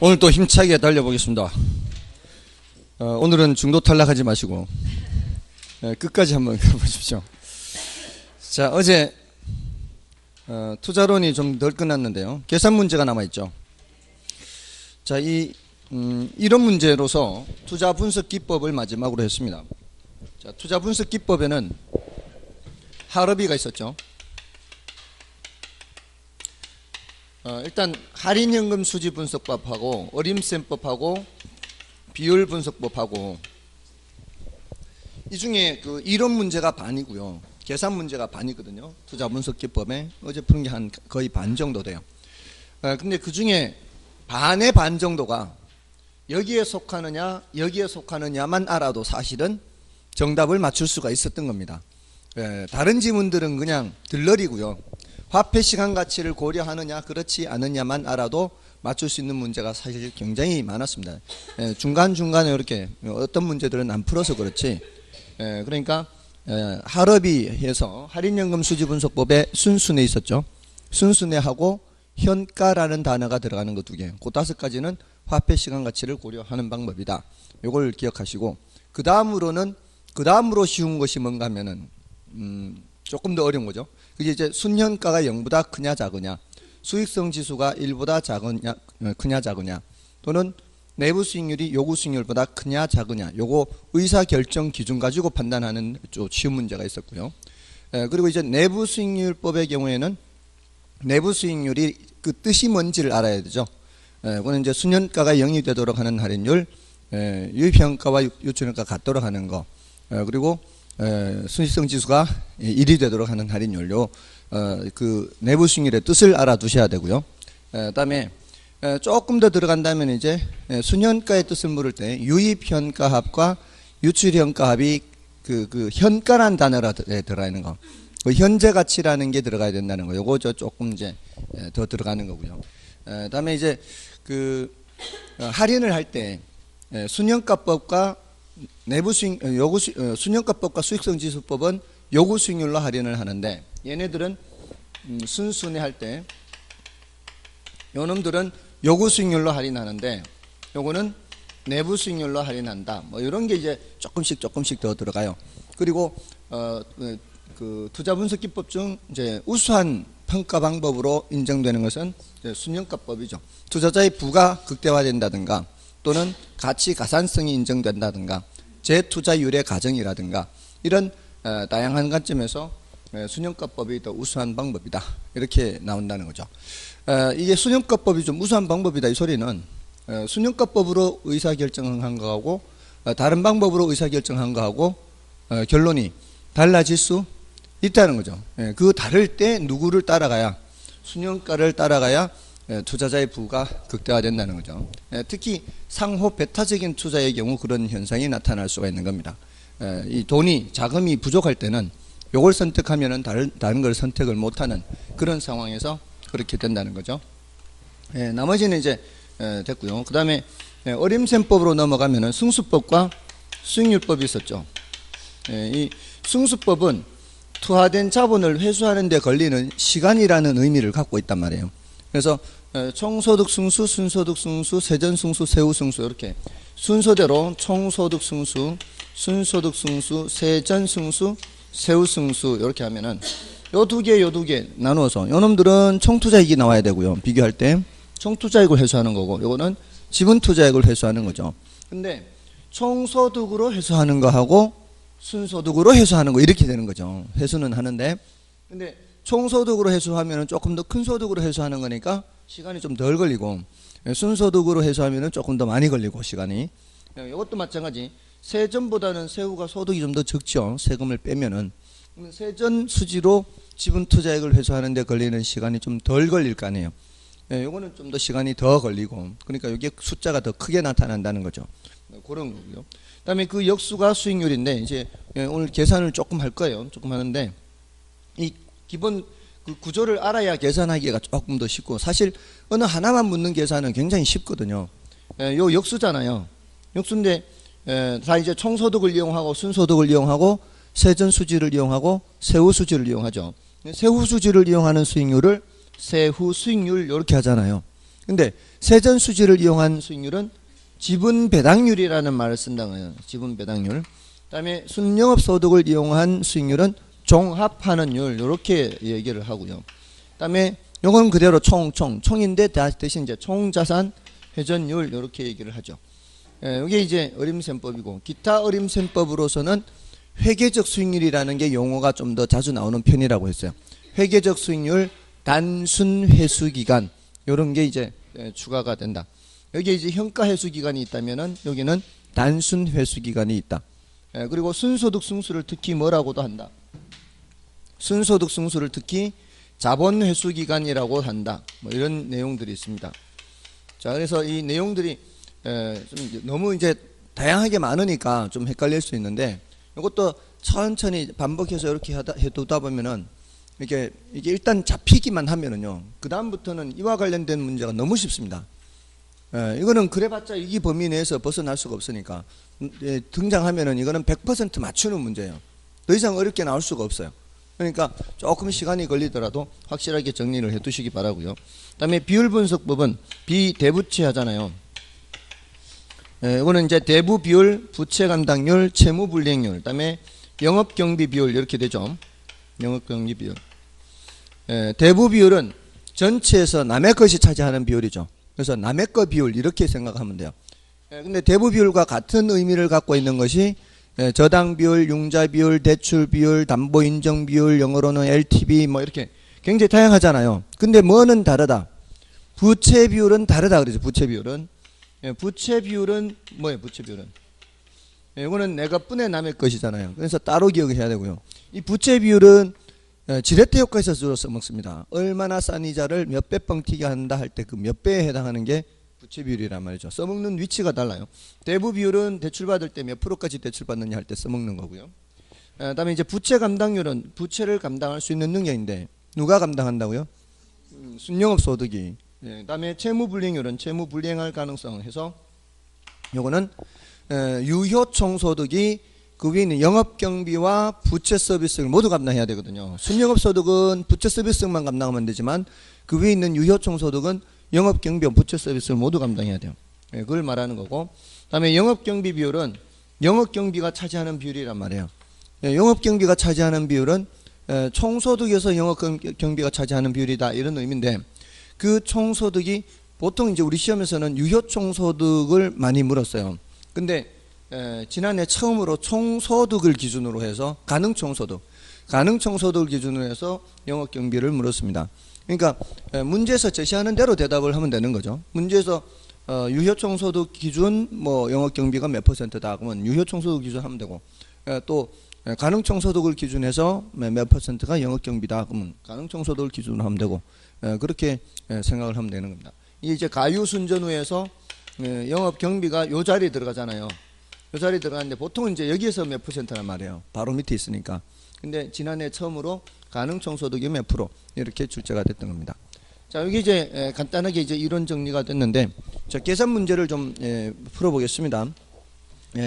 오늘 또 힘차게 달려보겠습니다. 오늘은 중도 탈락하지 마시고 끝까지 한번 가보십시오. 자, 어제 투자론이 좀 덜 끝났는데요. 계산 문제가 남아있죠. 자, 이런 문제로서 투자 분석 기법을 마지막으로 했습니다. 자, 투자 분석 기법에는 하러비가 있었죠. 일단 할인연금 수지 분석법하고 어림셈법하고 비율 분석법하고 이 중에 그 이론 문제가 반이고요. 계산 문제가 반이거든요. 투자 분석 기법에 어제 푸는 게 한 거의 반 정도 돼요. 근데 그 중에 반의 반 정도가 여기에 속하느냐 여기에 속하느냐만 알아도 사실은 정답을 맞출 수가 있었던 겁니다. 다른 지문들은 그냥 들러리고요. 화폐 시간 가치를 고려하느냐 그렇지 않느냐만 알아도 맞출 수 있는 문제가 사실 굉장히 많았습니다. 중간중간에 이렇게 어떤 문제들은 안 풀어서 그렇지. 그러니까 하러비에서 할인연금 수지분석법에 순순해 있었죠. 순순해하고 현가라는 단어가 들어가는 것 두 개. 그 5가지는 화폐 시간 가치를 고려하는 방법이다. 이걸 기억하시고 그 다음으로 쉬운 것이 뭔가 하면은 조금 더 어려운 거죠. 그게 이제 순현가가 0보다 크냐 작으냐, 수익성 지수가 1보다 작으냐 크냐 작으냐, 또는 내부 수익률이 요구 수익률보다 크냐 작으냐, 요거 의사결정 기준 가지고 판단하는 좀 쉬운 문제가 있었고요. 그리고 이제 내부 수익률법의 경우에는 내부 수익률이 그 뜻이 뭔지를 알아야 되죠. 그거는 이제 순현가가 0이 되도록 하는 할인율, 유입현가와 유출현가가 같도록 하는 거, 그리고 수익성 지수가 1이 되도록 하는 할인율, 그 내부 수익률의 뜻을 알아두셔야 되고요. 그다음에 조금 더 들어간다면 이제 순현가의 뜻을 물을 때 유입현가합과 유출현가합이 그 현가란 단어가 들어가 있는 거, 그 현재 가치라는 게 들어가야 된다는 거, 요거 조금 이제 더 들어가는 거고요. 그다음에 이제 그 할인을 할 때 순현가법과 내부 수익 순현가법과 수익성 지수법은 요구 수익률로 할인을 하는데, 얘네들은 순순히 할 때 요놈들은 요구 수익률로 할인하는데 요거는 내부 수익률로 할인한다. 뭐 이런 게 이제 조금씩 더 들어가요. 그리고 그 투자 분석 기법 중 이제 우수한 평가 방법으로 인정되는 것은 순현가법이죠. 투자자의 부가 극대화된다든가, 또는 가치 가산성이 인정된다든가, 재투자율의 가정이라든가, 이런 다양한 관점에서 순현가법이 더 우수한 방법이다, 이렇게 나온다는 거죠. 이게 순현가법이 좀 우수한 방법이다 이 소리는 순현가법으로 의사결정한 거하고 다른 방법으로 의사결정한 거하고 결론이 달라질 수 있다는 거죠. 그 다를 때 누구를 따라가야, 순현가를 따라가야 투자자의 부가 극대화된다는 거죠. 특히 상호 배타적인 투자의 경우 그런 현상이 나타날 수가 있는 겁니다. 이 돈이 자금이 부족할 때는 요걸 선택하면은 다른 걸 선택을 못하는 그런 상황에서 그렇게 된다는 거죠. 나머지는 이제 됐고요. 그 다음에 어림셈법으로 넘어가면은 승수법과 수익률법이 있었죠. 이 승수법은 투하된 자본을 회수하는 데 걸리는 시간이라는 의미를 갖고 있단 말이에요. 그래서 총소득 승수, 순소득 승수, 세전 승수, 세후 승수, 이렇게 순서대로 총소득 승수, 순소득 승수, 세전 승수, 세후 승수 이렇게 하면은 요 두 개 나누어서 요놈들은 총투자액이 나와야 되고요. 비교할 때 총투자액을 회수하는 거고, 요거는 지분투자액을 회수하는 거죠. 근데 총소득으로 회수하는 거하고 순소득으로 회수하는 거 이렇게 되는 거죠. 회수는 하는데, 근데 총소득으로 회수하면 조금 더 큰 소득으로 회수하는 거니까 시간이 좀 덜 걸리고, 순소득으로 회수하면 조금 더 많이 걸리고 시간이. 이것도 마찬가지. 세전보다는 세후가 소득이 좀 더 적죠. 세금을 빼면은. 세전 수지로 지분 투자액을 회수하는 데 걸리는 시간이 좀 덜 걸릴 거 아니에요. 요거는 좀 더 시간이 더 걸리고, 그러니까 여기에 숫자가 더 크게 나타난다는 거죠. 그런 거고요. 그다음에 그 역수가 수익률인데, 이제 오늘 계산을 조금 할 거예요. 조금 하는데, 이 기본 그 구조를 알아야 계산하기가 조금 더 쉽고, 사실 어느 하나만 묻는 계산은 굉장히 쉽거든요. 요 역수잖아요. 역수인데 다 이제 총소득을 이용하고 순소득을 이용하고 세전수지를 이용하고 세후수지를 이용하죠. 세후수지를 이용하는 수익률을 세후수익률 이렇게 하잖아요. 근데 세전 수지를 이용한 수익률은 지분 배당률이라는 말을 쓴다고요. 지분 배당률. 그다음에 순영업 소득을 이용한 수익률은 종합하는 율 이렇게 얘기를 하고요. 그다음에 요건 그대로 총인데 대신 이제 총자산 회전율 이렇게 얘기를 하죠. 이게 이제 어림셈법이고 기타 어림셈법으로서는 회계적 수익률이라는 게 용어가 좀 더 자주 나오는 편이라고 했어요. 회계적 수익률, 단순 회수 기간 이런 게 이제 추가가 된다. 여기에 이제 현가 회수 기간이 있다면은 여기는 단순 회수 기간이 있다. 그리고 순소득 승수를 특히 뭐라고도 한다. 순소득 승수를 특히 자본 회수 기간이라고 한다. 뭐 이런 내용들이 있습니다. 자, 그래서 이 내용들이 좀 너무 이제 다양하게 많으니까 좀 헷갈릴 수 있는데 이것도 천천히 반복해서 이렇게 해두다 보면은 이게 일단 잡히기만 하면은요. 그 다음부터는 이와 관련된 문제가 너무 쉽습니다. 이거는 그래봤자 이 범위 내에서 벗어날 수가 없으니까 등장하면은 이거는 100% 맞추는 문제예요. 더 이상 어렵게 나올 수가 없어요. 그러니까 조금 시간이 걸리더라도 확실하게 정리를 해 두시기 바라고요. 그다음에 비율 분석법은 비대부채 하잖아요. 이거는 이제 대부 비율, 부채 감당률, 채무 불이행률, 그다음에 영업 경비 비율 이렇게 되죠. 영업 경비 비율. 대부 비율은 전체에서 남의 것이 차지하는 비율이죠. 그래서 남의 것 비율 이렇게 생각하면 돼요. 근데 대부 비율과 같은 의미를 갖고 있는 것이 저당 비율, 융자 비율, 대출 비율, 담보 인정 비율, 영어로는 LTV 뭐 이렇게 굉장히 다양하잖아요. 근데 뭐는 다르다. 부채 비율은 다르다 그러죠. 부채 비율은. 부채 비율은 뭐예요? 부채 비율은. 이거는 내가 뿐의 남의 것이잖아요. 그래서 따로 기억해야 되고요. 이 부채 비율은 지렛대 효과에서 주로 써먹습니다. 얼마나 싼 이자를 몇 배 뻥튀기 한다 할 때 그 몇 배에 해당하는 게 부채 비율이란 말이죠. 써먹는 위치가 달라요. 대부 비율은 대출받을 때 몇 프로까지 대출받느냐 할 때 써먹는 거고요. 그다음에 이제 부채 감당률은 부채를 감당할 수 있는 능력인데 누가 감당한다고요? 순영업 소득이. 그다음에 채무 불이행률은 채무 불이행할 가능성 해서 요거는 유효 총소득이 그 위에 있는 영업 경비와 부채 서비스를 모두 감당해야 되거든요. 순영업 소득은 부채 서비스만 감당하면 되지만 그 위에 있는 유효 총소득은 영업 경비와 부채 서비스를 모두 감당해야 돼요. 그걸 말하는 거고. 그다음에 영업 경비 비율은 영업 경비가 차지하는 비율이란 말이에요. 영업 경비가 차지하는 비율은 총소득에서 영업 경비가 차지하는 비율이다 이런 의미인데 그 총소득이 보통 이제 우리 시험에서는 유효 총소득을 많이 물었어요. 근데 지난해 처음으로 총소득을 기준으로 해서 가능 총소득을 기준으로 해서 영업 경비를 물었습니다. 그러니까 문제에서 제시하는 대로 대답을 하면 되는 거죠. 문제에서 유효 총소득 기준 뭐 영업 경비가 몇 %다 그러면 유효 총소득 기준 하면 되고 또 가능 총소득을 기준해서 몇 %가 영업 경비다 그러면 가능 총소득을 기준으로 하면 되고 그렇게 생각을 하면 되는 겁니다. 이게 이제 가유 순전후에서 영업 경비가 요 자리에 들어가잖아요. 요 자리에 들어가는데 보통은 이제 여기에서 몇 %란 말이에요. 바로 밑에 있으니까. 근데 지난해 처음으로 가능 총소득이 몇 프로 이렇게 출제가 됐던 겁니다. 자, 여기 이제 간단하게 이제 이론 정리가 됐는데 자, 계산 문제를 좀 풀어보겠습니다.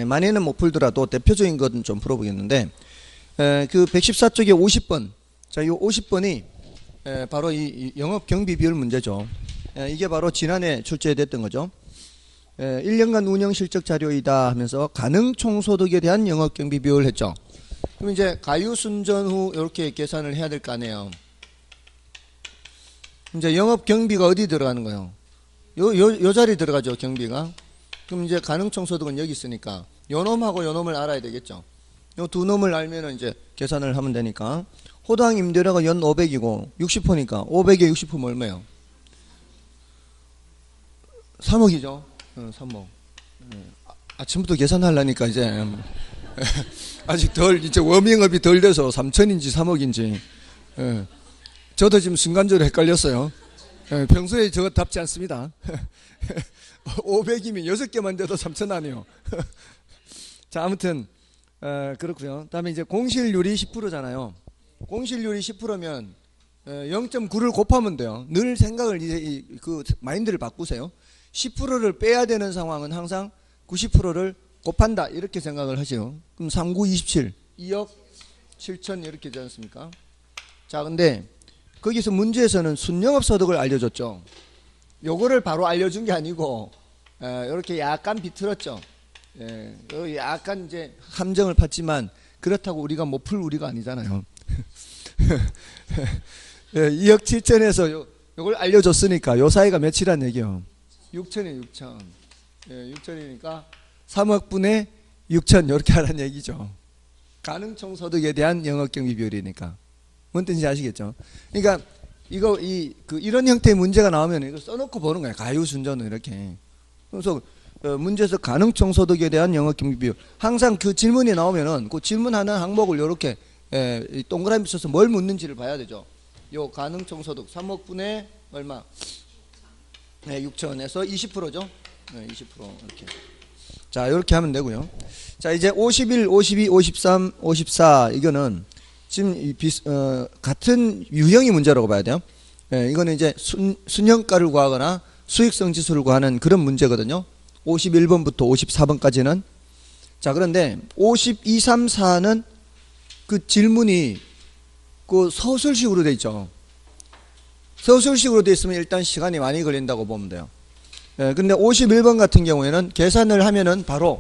많이는 못 풀더라도 대표적인 것은 좀 풀어보겠는데 그 114쪽에 50번 자, 이 50번이 바로 이 영업 경비 비율 문제죠. 이게 바로 지난해 출제됐던 거죠. 1년간 운영 실적 자료이다 하면서 가능 총소득에 대한 영업 경비 비율을 했죠. 그럼 이제 가유 순전 후 이렇게 계산을 해야 될 거 아니에요. 이제 영업 경비가 어디 들어가는 거예요? 요 자리 들어가죠, 경비가. 그럼 이제 가능 총소득은 여기 있으니까 요 놈하고 요 놈을 알아야 되겠죠. 요 두 놈을 알면은 이제 계산을 하면 되니까 호당 임대료가 연 500이고 60호니까 500에 60호면 얼마예요? 3억이죠. 3억. 아침부터 계산하려니까 이제 아직 이제 워밍업이 덜 돼서 3천인지 3억인지 저도 지금 순간적으로 헷갈렸어요. 평소에 저답지 않습니다. 500이면 6개만 돼도 3천 아니에요. 자, 아무튼 그렇고요. 다음에 이제 공실률이 10%잖아요. 공실률이 10%면 0.9를 곱하면 돼요. 늘 생각을 이제 그 마인드를 바꾸세요. 10%를 빼야 되는 상황은 항상 90%를 곱한다 이렇게 생각을 하죠. 그럼 3927 2억 7천 이렇게 되지 않습니까? 자, 근데 거기서 문제에서는 순영업 소득을 알려줬죠. 요거를 바로 알려준 게 아니고 이렇게 약간 비틀었죠. 약간 이제 함정을 팠지만 그렇다고 우리가 못 풀 우리가 아니잖아요. 2억 7천에서 요걸 알려줬으니까 요 사이가 몇이란 얘기요? 6천이에요. 6천. 6천이니까 3억 분의 6천 이렇게 하라는 얘기죠. 가능총 소득에 대한 영업 경비 비율이니까. 뭔 뜻인지 아시겠죠? 그러니까 이런 형태의 문제가 나오면 이거 써놓고 보는 거예요. 가유순전은 이렇게. 그래서 문제에서 가능총 소득에 대한 영업 경비 비율. 항상 그 질문이 나오면은 그 질문하는 항목을 이렇게 동그라미 써서 뭘 묻는지를 봐야 되죠. 요 가능총 소득 3억 분의 얼마? 6천에서 20%죠. 20% 이렇게. 자, 이렇게 하면 되고요. 자, 이제 51, 52, 53, 54 이거는 지금 같은 유형의 문제라고 봐야 돼요. 이거는 이제 순형가를 구하거나 수익성 지수를 구하는 그런 문제거든요. 51번부터 54번까지는. 자, 그런데 52, 3, 4는 그 질문이 그 서술식으로 돼 있죠. 서술식으로 돼 있으면 일단 시간이 많이 걸린다고 보면 돼요. 근데 51번 같은 경우에는 계산을 하면은 바로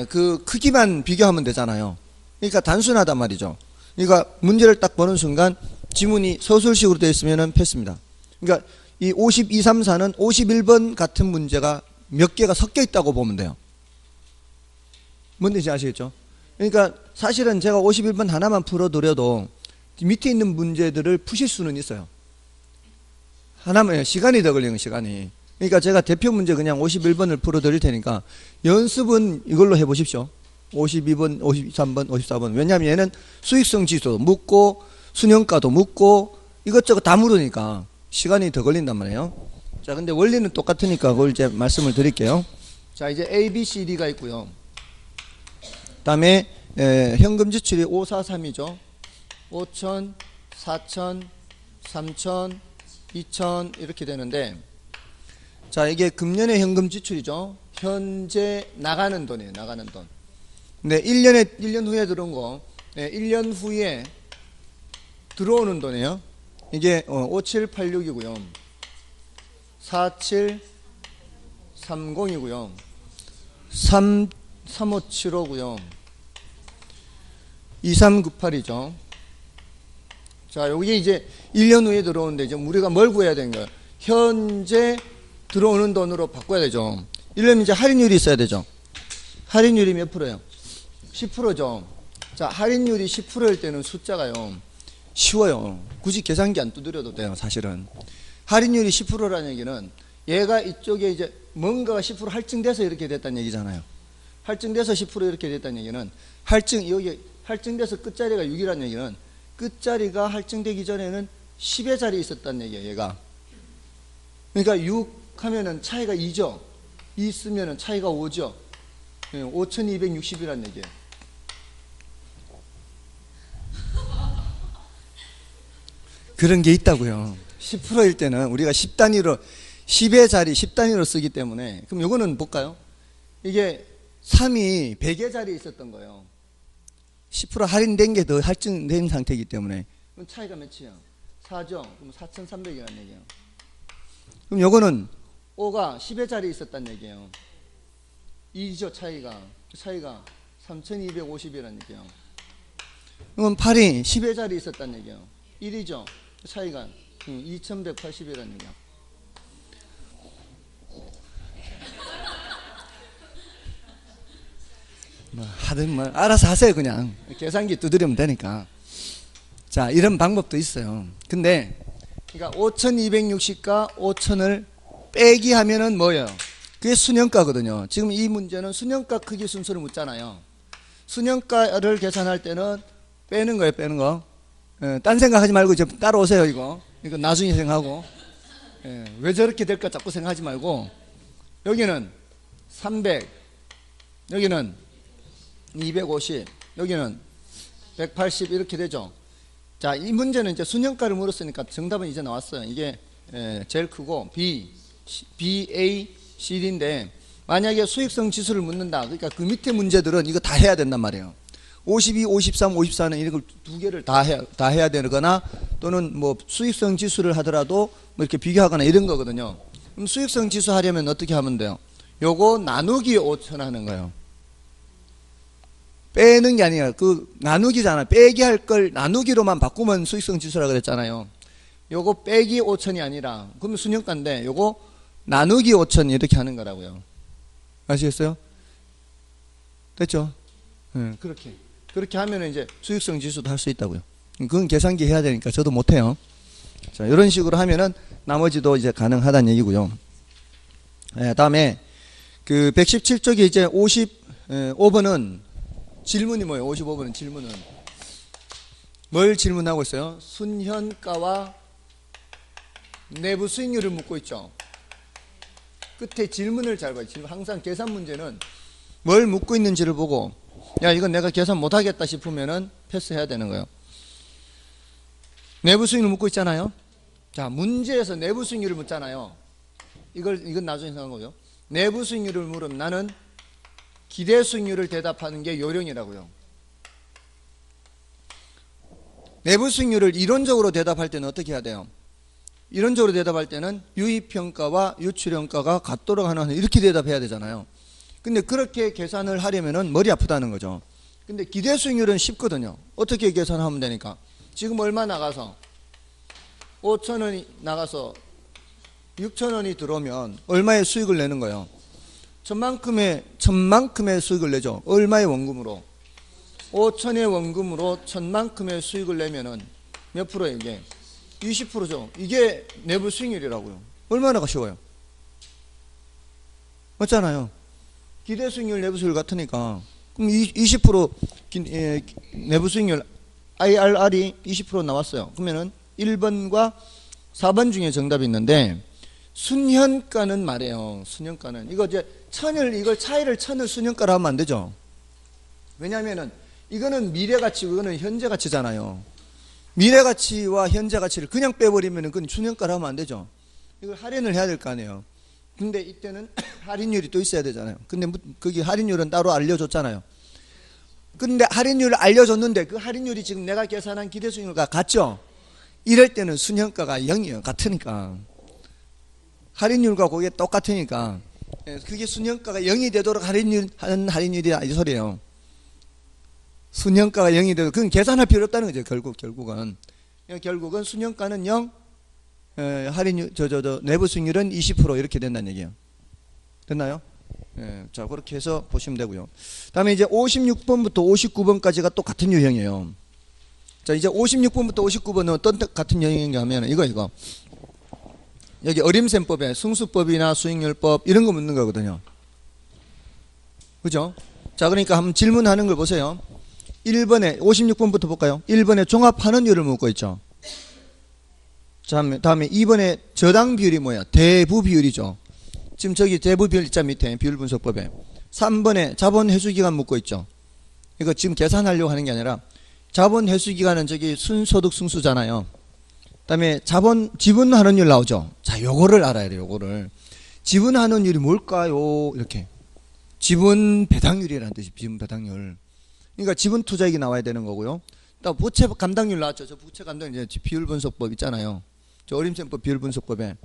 그 크기만 비교하면 되잖아요. 그러니까 단순하단 말이죠. 그러니까 문제를 딱 보는 순간 지문이 서술식으로 되어 있으면은 패스입니다. 그러니까 이 52, 3, 4는 51번 같은 문제가 몇 개가 섞여 있다고 보면 돼요. 뭔지 아시겠죠? 그러니까 사실은 제가 51번 하나만 풀어드려도 밑에 있는 문제들을 푸실 수는 있어요. 하나만 시간이 더 걸리는 시간이. 그러니까 제가 대표 문제 그냥 51번을 풀어드릴 테니까 연습은 이걸로 해보십시오. 52번, 53번, 54번. 왜냐하면 얘는 수익성 지수도 묻고 순형가도 묻고 이것저것 다 물으니까 시간이 더 걸린단 말이에요. 자, 근데 원리는 똑같으니까 그걸 이제 말씀을 드릴게요. 자, 이제 A, B, C, D가 있고요. 그 다음에 현금 지출이 5, 4, 3이죠. 5천, 4천, 3천, 2천 이렇게 되는데, 자, 이게 금년의 현금 지출이죠. 현재 나가는 돈이에요. 나가는 돈. 근데 1년 후에 들어온 거, 1년 후에 들어오는 돈이에요. 이게 5786이고요. 4730이고요. 3575고요. 2398이죠. 자, 여기 이제 1년 후에 들어오는데 이제 우리가 뭘 구해야 되는 거예요? 현재 들어오는 돈으로 바꿔야 되죠. 이러면 이제 할인율이 있어야 되죠. 할인율이 몇 프로예요? 10%죠. 자, 할인율이 10%일 때는 숫자가요, 쉬워요. 굳이 계산기 안 두드려도 돼요, 사실은. 할인율이 10%라는 얘기는 얘가 이쪽에 이제 뭔가가 10% 할증돼서 이렇게 됐다는 얘기잖아요. 할증돼서 10% 이렇게 됐다는 얘기는 여기 할증돼서 끝자리가 6이라는 얘기는 끝자리가 할증되기 전에는 10의 자리에 있었다는 얘기예요, 얘가. 그러니까 6 하면은 차이가 2죠. 2 있으면은 차이가 5죠. 5260이라는 얘기예요. 그런 게 있다고요. 10%일 때는 우리가 10단위로 10의 자리 10단위로 쓰기 때문에. 그럼 요거는 볼까요? 이게 3이 100의 자리에 있었던 거예요. 10% 할인된 게 더 할증된 상태이기 때문에. 그럼 차이가 몇이에요? 4죠. 그럼 4300이라는 얘기예요. 그럼 요거는 5가 10의 자리에 있었다는 얘기예요. 2죠. 차이가 3250이라는 얘기예요. 그럼 8이 10의 자리에 있었다는 얘기예요. 1이죠. 차이가 2180이라는 얘기예요. 하든 알아서 하세요. 그냥 계산기 두드리면 되니까. 자, 이런 방법도 있어요. 근데 그러니까 5260과 5000을 빼기 하면은 뭐예요? 그게 순형가거든요. 지금 이 문제는 순형가 크기 순서를 묻잖아요. 순형가를 계산할 때는 빼는 거예요. 빼는 거. 딴 생각하지 말고 이제 따라오세요. 이거 나중에 생각하고. 왜 저렇게 될까 자꾸 생각하지 말고. 여기는 300, 여기는 250, 여기는 180 이렇게 되죠. 자, 이 문제는 이제 순형가를 물었으니까 정답은 이제 나왔어요. 이게 제일 크고 B, A, CD인데 만약에 수익성 지수를 묻는다. 그러니까 그 밑에 문제들은 이거 다 해야 된단 말이에요. 52, 53, 54는 이걸 두 개를 다 해야 되거나 또는 뭐 수익성 지수를 하더라도 뭐 이렇게 비교하거나 이런 거거든요. 그럼 수익성 지수 하려면 어떻게 하면 돼요? 요거 나누기 5천 하는 거예요. 빼는 게 아니라 그 나누기잖아. 빼기 할 걸 나누기로만 바꾸면 수익성 지수라 그랬잖아요. 요거 빼기 5천이 아니라 그러면 순현가인데 요거 나누기 5천 이렇게 하는 거라고요. 아시겠어요? 됐죠? 네, 그렇게 하면 이제 수익성 지수도 할 수 있다고요. 그건 계산기 해야 되니까 저도 못해요. 자, 이런 식으로 하면은 나머지도 이제 가능하다는 얘기고요. 네, 다음에 그 117쪽에 이제 55번은 질문이 뭐예요? 55번은 질문은 뭘 질문하고 있어요? 순현가와 내부 수익률을 묻고 있죠. 끝에 질문을 잘 봐요. 항상 계산 문제는 뭘 묻고 있는지를 보고 야 이건 내가 계산 못하겠다 싶으면은 패스해야 되는 거예요. 내부 수익률 묻고 있잖아요. 자, 문제에서 내부 수익률을 묻잖아요. 이건 나중에 생각한 거죠. 내부 수익률을 물으면 나는 기대 수익률을 대답하는 게 요령이라고요. 내부 수익률을 이론적으로 대답할 때는 어떻게 해야 돼요? 이론적으로 대답할 때는 유입평가와 유출평가가 같도록 하는 이렇게 대답해야 되잖아요. 근데 그렇게 계산을 하려면은 머리 아프다는 거죠. 근데 기대 수익률은 쉽거든요. 어떻게 계산하면 되니까. 지금 얼마 나가서 5,000원이 나가서 6,000원이 들어오면 얼마의 수익을 내는 거예요? 천만큼의 수익을 내죠. 얼마의 원금으로? 5,000의 원금으로 1,000만큼의 수익을 내면은 몇 프로예요 이게? 20%죠. 이게 내부 수익률이라고요. 얼마나 쉬워요? 맞잖아요. 기대 수익률, 내부 수익률 같으니까. 그럼 20% 내부 수익률 IRR이 20% 나왔어요. 그러면은 1번과 4번 중에 정답이 있는데 순현가는 말이에요. 순현가는 이거 이제 이걸 차이를 천을 순현가로 하면 안 되죠. 왜냐하면은 이거는 미래가치고 이거는 현재가치잖아요. 미래가치와 현재가치를 그냥 빼버리면은 그건 순현가로 하면 안 되죠. 이걸 할인을 해야 될 거 아니에요. 근데 이때는 할인율이 또 있어야 되잖아요. 근데 거기 할인율은 따로 알려줬잖아요. 근데 할인율을 알려줬는데 그 할인율이 지금 내가 계산한 기대수익률과 같죠? 이럴 때는 순현가가 0이에요. 같으니까. 할인율과 그게 똑같으니까. 그게 순현가가 0이 되도록 하는 할인율이다 이 소리예요. 순현가가 0이 되도록 그건 계산할 필요 없다는 거죠. 결국은 순현가는 0, 할인율 내부 수익률은 20% 이렇게 된다는 얘기예요. 됐나요? 자, 그렇게 해서 보시면 되고요. 다음에 이제 56번부터 59번까지가 또 같은 유형이에요. 자, 이제 56번부터 59번은 어떤 같은 유형인가 하면 이거 여기 어림셈법에 승수법이나 수익률법 이런 거 묻는 거거든요. 그죠? 자, 그러니까 한번 질문하는 걸 보세요. 1번에 56번부터 볼까요? 1번에 종합환원율을 묻고 있죠. 다음에 2번에 저당 비율이 뭐야? 대부 비율이죠. 지금 저기 대부 비율 있자 밑에 비율 분석법에 3번에 자본 회수 기간 묻고 있죠. 이거 지금 계산하려고 하는 게 아니라 자본 회수 기간은 저기 순소득 승수잖아요. 그다음에 지분 환원율 나오죠. 자, 요거를 알아야 돼요. 요거를 지분 환원율이 뭘까요? 이렇게 지분 배당률이라는 뜻이 지분 배당률. 그러니까 지분 투자액이 나와야 되는 거고요. 또 부채 감당률 나왔죠. 저 부채 감당률 이제 비율 분석법 있잖아요. 저 어림셈법 비율 분석법에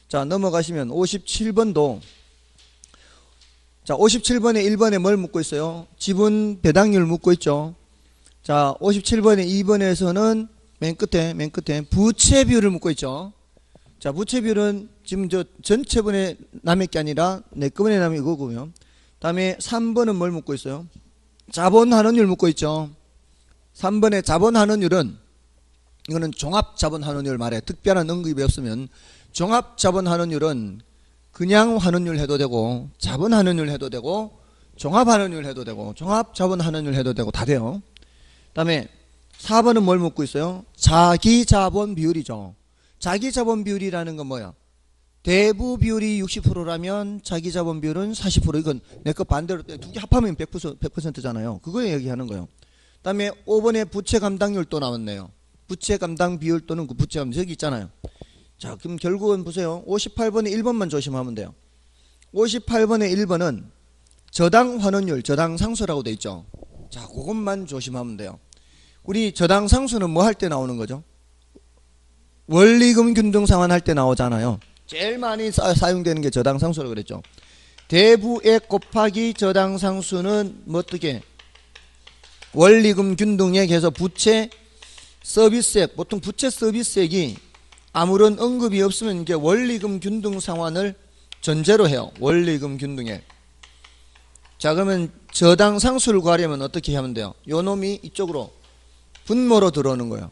자 넘어가시면 57번도 자 57번에 1번에 뭘 묻고 있어요? 지분 배당률 묻고 있죠. 자 57번에 2번에서는 맨 끝에 부채 비율을 묻고 있죠. 자 부채 비율은 지금 저 전체분에 남의 게 아니라 내 거분에 남의 이거고요. 다음에 3번은 뭘 묻고 있어요? 자본 환원율 묻고 있죠. 3번의 자본 환원율은 이거는 종합 자본 환원율 말해. 특별한 언급이 없으면 종합 자본 환원율은 그냥 환원율 해도 되고 자본 환원율 해도 되고 종합 환원율 해도 되고 종합 자본 환원율 해도 되고 다 돼요. 그다음에 4번은 뭘 묻고 있어요? 자기 자본 비율이죠. 자기 자본 비율이라는 건 뭐야? 대부 비율이 60%라면 자기 자본 비율은 40%. 이건 내 거 반대로 두 개 합하면 100%잖아요. 그거 얘기하는 거예요. 그다음에 5번에 부채 감당률 또 나왔네요. 부채 감당 비율 또는 그 부채 감당 여기 있잖아요. 자, 그럼 결국은 보세요. 58번에 1번만 조심하면 돼요. 58번에 1번은 저당 환원율, 저당 상수라고 돼 있죠. 자, 그것만 조심하면 돼요. 우리 저당상수는 뭐 할 때 나오는 거죠? 원리금 균등 상환 할 때 나오잖아요. 제일 많이 사용되는 게 저당상수라고 그랬죠. 대부액 곱하기 저당상수는 뭐 어떻게? 원리금 균등액에서 부채 서비스액, 보통 부채 서비스액이 아무런 언급이 없으면 이게 원리금 균등 상환을 전제로 해요. 원리금 균등액. 자, 그러면 저당상수를 구하려면 어떻게 하면 돼요? 요 놈이 이쪽으로 분모로 들어오는 거예요.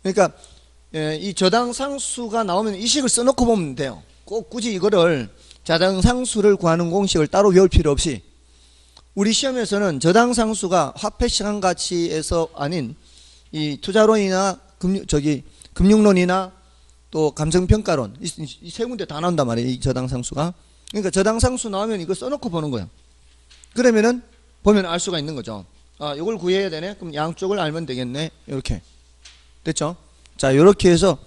그러니까 이 저당상수가 나오면 이 식을 써놓고 보면 돼요. 꼭 굳이 이거를 저당상수를 구하는 공식을 따로 외울 필요 없이 우리 시험에서는 저당상수가 화폐시간가치에서 아닌 이 투자론이나 금융론이나 또 감정평가론 이 세 군데 다 나온단 말이에요. 이 저당상수가. 그러니까 저당상수 나오면 이거 써놓고 보는 거예요. 그러면은 보면 알 수가 있는 거죠. 아, 이걸 구해야 되네. 그럼 양쪽을 알면 되겠네. 이렇게 됐죠? 자, 이렇게 해서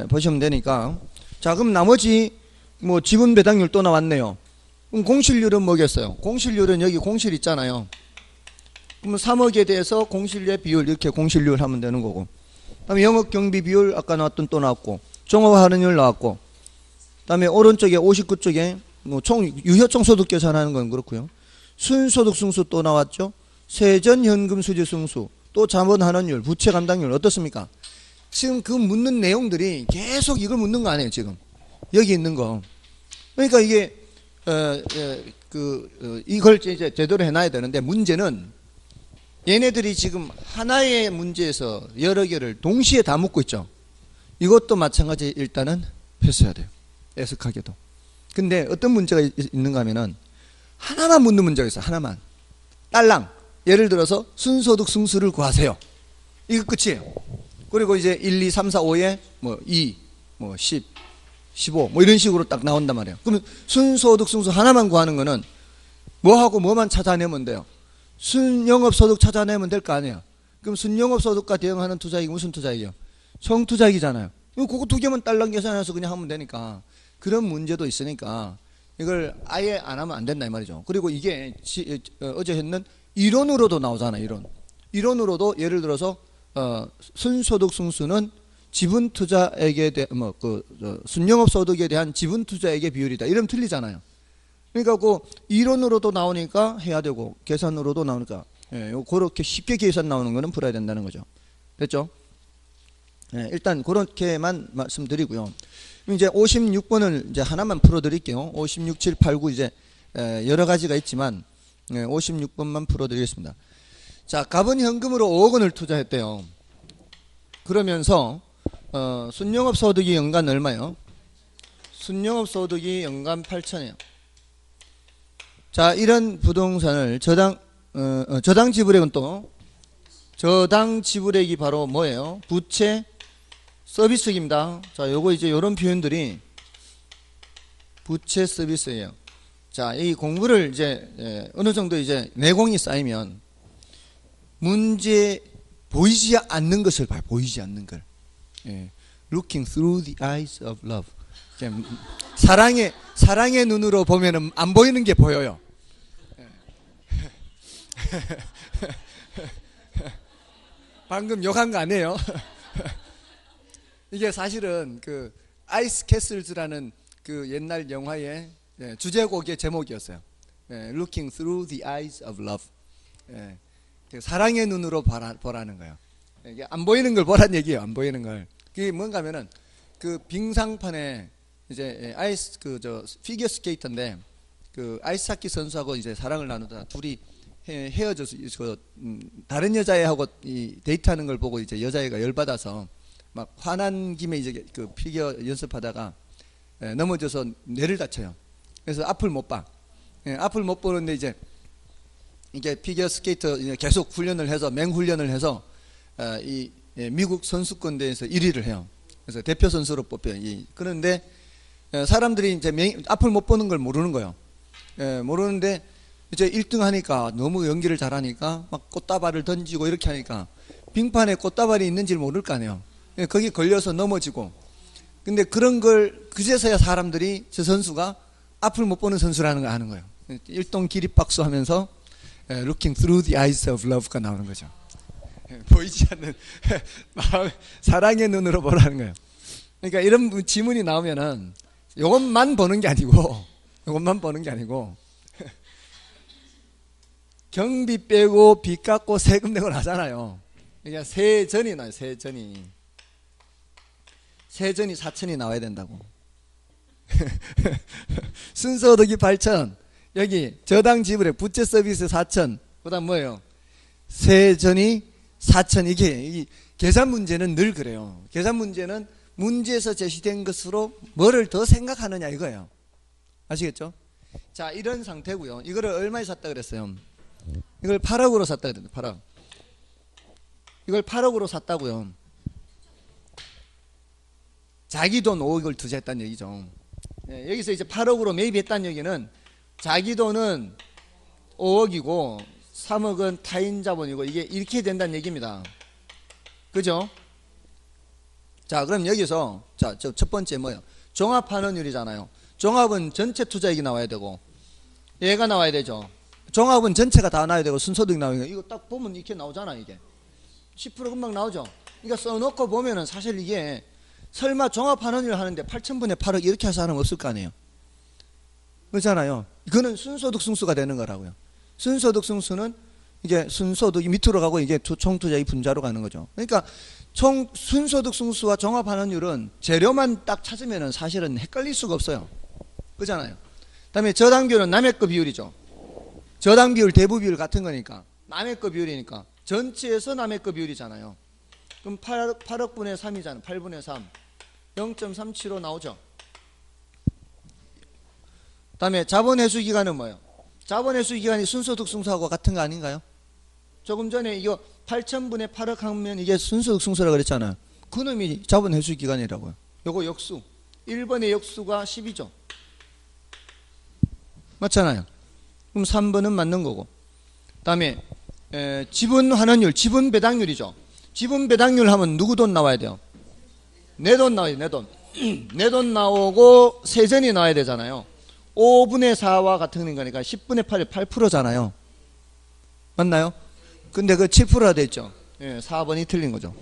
보시면 되니까. 자, 그럼 나머지 뭐 지분 배당률 또 나왔네요. 그럼 공실률은 뭐겠어요? 공실률은 여기 공실 있잖아요. 그러면 3억에 대해서 공실의 비율 이렇게 공실률 하면 되는 거고. 그다음에 영업 경비 비율 아까 나왔던 또 나왔고, 종업 할인율 나왔고. 그다음에 오른쪽에 59쪽에 뭐 유효총 소득 계산하는 건 그렇고요. 순소득 승수 또 나왔죠. 세전 현금 수지 승수, 또 자본 환원율, 부채 감당률 어떻습니까? 지금 그 묻는 내용들이 계속 이걸 묻는 거 아니에요, 지금. 여기 있는 거. 그러니까 이게 이걸 이제 제대로 해놔야 되는데 문제는 얘네들이 지금 하나의 문제에서 여러 개를 동시에 다 묻고 있죠. 이것도 마찬가지 일단은 패스해야 돼요. 애석하게도. 근데 어떤 문제가 있는가 하면은 하나만 묻는 문제가 있어요. 하나만. 딸랑. 예를 들어서 순소득 승수를 구하세요. 이거 끝이에요. 그리고 이제 1, 2, 3, 4, 5에 뭐 2, 뭐 10, 15 뭐 이런 식으로 딱 나온단 말이에요. 그러면 순소득 승수 하나만 구하는 거는 뭐하고 뭐만 찾아내면 돼요. 순영업소득 찾아내면 될 거 아니에요. 그럼 순영업소득과 대응하는 투자액이 무슨 투자액이요? 총투자액이잖아요. 그거 두 개만 딸랑 계산해서 그냥 하면 되니까. 그런 문제도 있으니까 이걸 아예 안 하면 안 된다 이 말이죠. 그리고 이게 어제 했는 이론으로도 나오잖아요. 이론으로도 예를 들어서 순소득 승수는 지분 투자액에 대한 순영업 소득에 대한 지분 투자액의 비율이다. 이러면 틀리잖아요. 그러니까 그 이론으로도 나오니까 해야 되고 계산으로도 나오니까 그렇게 쉽게 계산 나오는 거는 풀어야 된다는 거죠. 됐죠? 일단 그렇게만 말씀드리고요. 이제 56번을 이제 하나만 풀어드릴게요. 56, 7, 8, 9 이제 여러 가지가 있지만 56번만 풀어드리겠습니다. 자, 갑은 현금으로 5억 원을 투자했대요. 그러면서 순영업 소득이 연간 얼마요? 순영업 소득이 연간 8천이에요. 자, 이런 부동산을 저당 지불액은 또 저당 지불액이 바로 뭐예요? 부채 서비스입니다. 자, 요거 이제 요런 표현들이 부채 서비스예요. 자, 이 공부를 이제 어느 정도 이제 내공이 쌓이면 문제 보이지 않는 것을 봐요. 보이지 않는 걸. Looking through the eyes of love. 사랑의 눈으로 보면은 안 보이는 게 보여요. 방금 욕한 거 아니에요? 이게 사실은 그 아이스 캐슬즈라는 그 옛날 영화의 주제곡의 제목이었어요. Looking through the eyes of love. 사랑의 눈으로 보라는 거예요. 이게 안 보이는 걸 보란 얘기예요. 안 보이는 걸. 그게 뭔가 하면은 그 빙상판에 이제 아이스 피겨 스케이터인데 그 아이스하키 선수하고 이제 사랑을 나누다 둘이 헤어져서 다른 여자애하고 데이트하는 걸 보고 이제 여자애가 열받아서 막 화난 김에 이제 그 피겨 연습하다가 넘어져서 뇌를 다쳐요. 그래서 앞을 못 봐. 앞을 못 보는데 이제 이게 피겨 스케이터 계속 훈련을 해서 맹훈련을 해서 이 미국 선수권 대회에서 1위를 해요. 그래서 대표 선수로 뽑혀요. 그런데 사람들이 이제 앞을 못 보는 걸 모르는 거예요. 모르는데 이제 1등 하니까 너무 연기를 잘하니까 막 꽃다발을 던지고 이렇게 하니까 빙판에 꽃다발이 있는지를 모를 거 아니에요. 거기 걸려서 넘어지고. 근데 그런 걸 그제서야 사람들이 저 선수가 앞을 못 보는 선수라는 걸 아는 거예요. 일동 기립박수 하면서 looking through the eyes of love가 나오는 거죠. 보이지 않는 마음, 사랑의 눈으로 보라는 거예요. 그러니까 이런 지문이 나오면은 이것만 보는 게 아니고 경비 빼고 빚 갚고 세금 내고 나잖아요. 그러니까 세전이 나요. 세전이 4천이 나와야 된다고. 순서득이 8천, 여기 저당 지불에 부채 서비스 4천, 그다음 뭐예요? 세전이 4천. 이게 계산 문제는 늘 그래요. 계산 문제는 문제에서 제시된 것으로 뭐를 더 생각하느냐 이거예요. 아시겠죠? 자, 이런 상태고요. 이거를 얼마에 샀다 그랬어요? 이걸 8억으로 샀다 그랬는데 8억. 이걸 8억으로 샀다고요. 자기 돈 5억을 투자했다는 얘기죠. 여기서 이제 8억으로 매입했다는 얘기는 자기 돈은 5억이고 3억은 타인 자본이고 이게 이렇게 된다는 얘기입니다. 그죠? 자, 그럼 여기서 자, 첫 번째 뭐예요? 종합환원율이잖아요. 종합은 전체 투자액이 나와야 되고 얘가 나와야 되죠. 종합은 전체가 다 나와야 되고 순소득이 나와야 되고, 이거 딱 보면 이렇게 나오잖아. 이게 10% 금방 나오죠. 그러니까 써놓고 보면은 사실 이게 설마 종합환원율 하는데 8천분의 8억 이렇게 할 사람 없을 거 아니에요. 그렇잖아요. 그거는 순소득 승수가 되는 거라고요. 순소득 승수는 이게 순소득이 밑으로 가고 이게 총투자의 분자로 가는 거죠. 그러니까 총 순소득 승수와 종합환원율은 재료만 딱 찾으면은 사실은 헷갈릴 수가 없어요. 그렇잖아요. 그다음에 저당 비율은 남의 거 비율이죠. 저당 비율, 대부 비율 같은 거니까 남의 거 비율이니까 전체에서 남의 거 비율이잖아요. 그럼 8억 분의 3이잖아요. 8분의 3 0.375 나오죠. 그 다음에 자본회수 기간은 뭐예요? 자본회수 기간이 순소득 승수하고 같은 거 아닌가요? 조금 전에 이거 8천분의 8억 하면 이게 순소득 승수라고 그랬잖아요. 그놈이 자본회수 기간이라고요. 요거 역수 1번의 역수가 10이죠. 맞잖아요. 그럼 3번은 맞는 거고. 그 다음에 지분 환원율, 지분 배당률이죠. 지분 배당률 하면 누구 돈 나와야 돼요? 내 돈 나와야 돼요. 내 돈. 내 돈 나오고 세전이 나와야 되잖아요. 5분의 4와 같은 거니까 10분의 8이 8%잖아요. 맞나요? 근데 그 7%가 됐죠. 예, 4번이 틀린 거죠.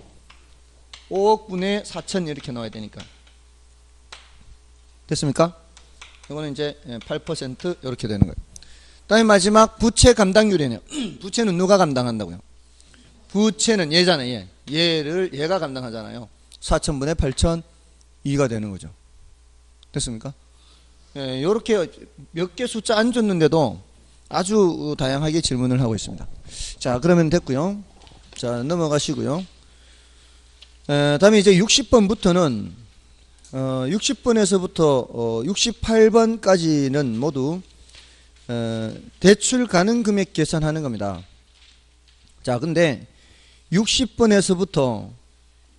5억 분의 4천 이렇게 나와야 되니까. 됐습니까? 이거는 이제 8% 이렇게 되는 거예요. 다음에 마지막 부채 감당률이네요. 부채는 누가 감당한다고요? 부채는 얘잖아요. 얘가 감당하잖아요. 4천분의 8천 2가 되는 거죠. 됐습니까? 예, 이렇게 몇 개 숫자 안 줬는데도 아주 다양하게 질문을 하고 있습니다. 자, 그러면 됐고요. 자, 넘어가시고요. 다음에 이제 60번부터는 60번에서부터 68번까지는 모두 대출 가능 금액 계산하는 겁니다. 자, 근데 60번에서부터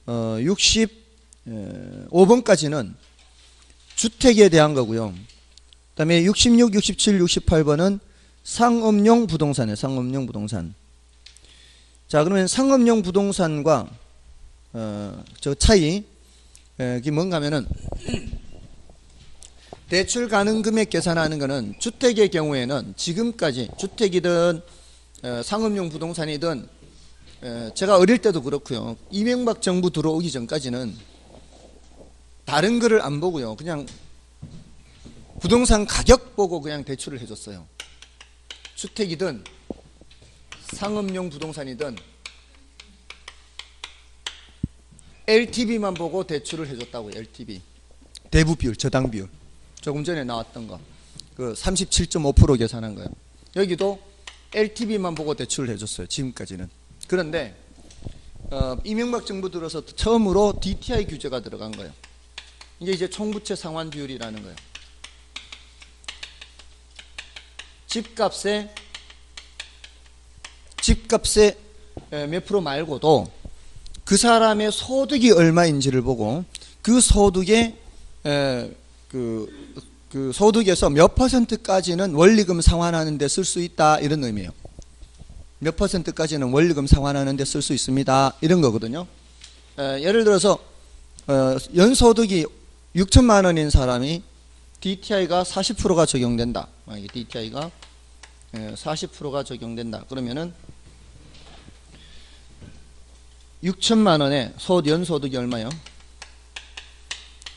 65번까지는 주택에 대한 거고요. 그 다음에 66, 67, 68번은 상업용 부동산이에요. 상업용 부동산. 자, 그러면 상업용 부동산과 저 차이 그게 뭔가 하면은 대출 가능 금액 계산하는 거는 주택의 경우에는 지금까지 주택이든 상업용 부동산이든 제가 어릴 때도 그렇고요. 이명박 정부 들어오기 전까지는 다른 거를 안 보고요. 그냥 부동산 가격 보고 그냥 대출을 해줬어요. 주택이든 상업용 부동산이든 LTV만 보고 대출을 해줬다고요. LTV. 대부 비율, 저당 비율. 조금 전에 나왔던 거. 그 37.5% 계산한 거예요. 여기도 LTV만 보고 대출을 해줬어요. 지금까지는. 그런데 이명박 정부 들어서 처음으로 DTI 규제가 들어간 거예요. 이제 총부채 상환 비율이라는 거예요. 집값의 몇 프로 말고도 그 사람의 소득이 얼마인지를 보고 그 소득의 그 소득에서 몇 %까지는 원리금 상환하는 데 쓸 수 있다, 이런 의미예요. 몇 %까지는 원리금 상환하는 데 쓸 수 있습니다, 이런 거거든요. 예를 들어서 연소득이 6천만 원인 사람이 DTI가 40%가 적용된다. DTI가 40%가 적용된다. 그러면은 6천만 원에 연소득이 얼마요?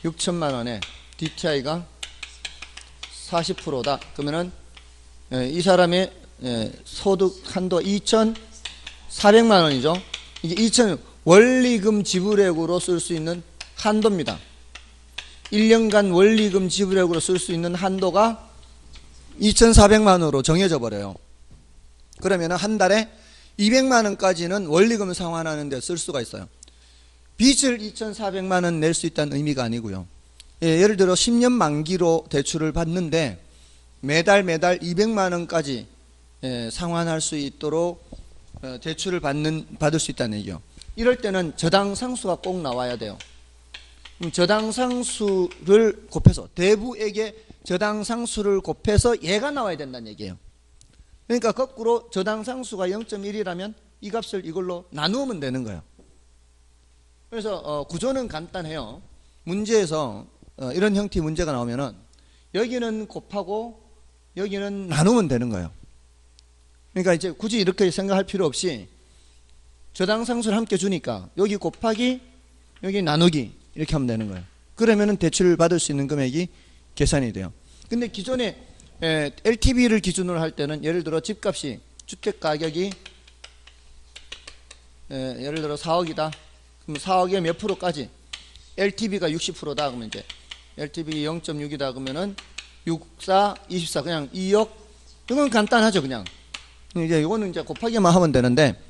6천만 원에 DTI가 40%다. 그러면은 이 사람의 소득 한도 2,400만 원이죠. 이게 2천 원리금 지불액으로 쓸 수 있는 한도입니다. 1년간 원리금 지불액으로 쓸 수 있는 한도가 2,400만 원으로 정해져 버려요. 그러면 한 달에 200만 원까지는 원리금을 상환하는 데 쓸 수가 있어요. 빚을 2,400만 원 낼 수 있다는 의미가 아니고요. 예를 들어 10년 만기로 대출을 받는데 매달 200만 원까지 상환할 수 있도록 대출을 받을 수 있다는 얘기요. 이럴 때는 저당상수가 꼭 나와야 돼요. 저당상수를 곱해서 대부에게 저당상수를 곱해서 얘가 나와야 된다는 얘기예요. 그러니까 거꾸로 저당상수가 0.1이라면 이 값을 이걸로 나누면 되는 거예요. 그래서 구조는 간단해요. 문제에서 이런 형태의 문제가 나오면은 여기는 곱하고 여기는 나누면 되는 거예요. 그러니까 이제 굳이 이렇게 생각할 필요 없이 저당상수를 함께 주니까 여기 곱하기 여기 나누기 이렇게 하면 되는 거예요. 그러면은 대출을 받을 수 있는 금액이 계산이 돼요. 근데 기존에 LTV를 기준으로 할 때는 예를 들어 집값이 주택 가격이 예를 들어 4억이다. 그럼 4억에 몇 프로까지? LTV가 60%다. 그러면 이제 LTV 0.6이다. 그러면은 6, 4, 24 그냥 2억. 이건 간단하죠, 그냥. 이제 이거는 이제 곱하기만 하면 되는데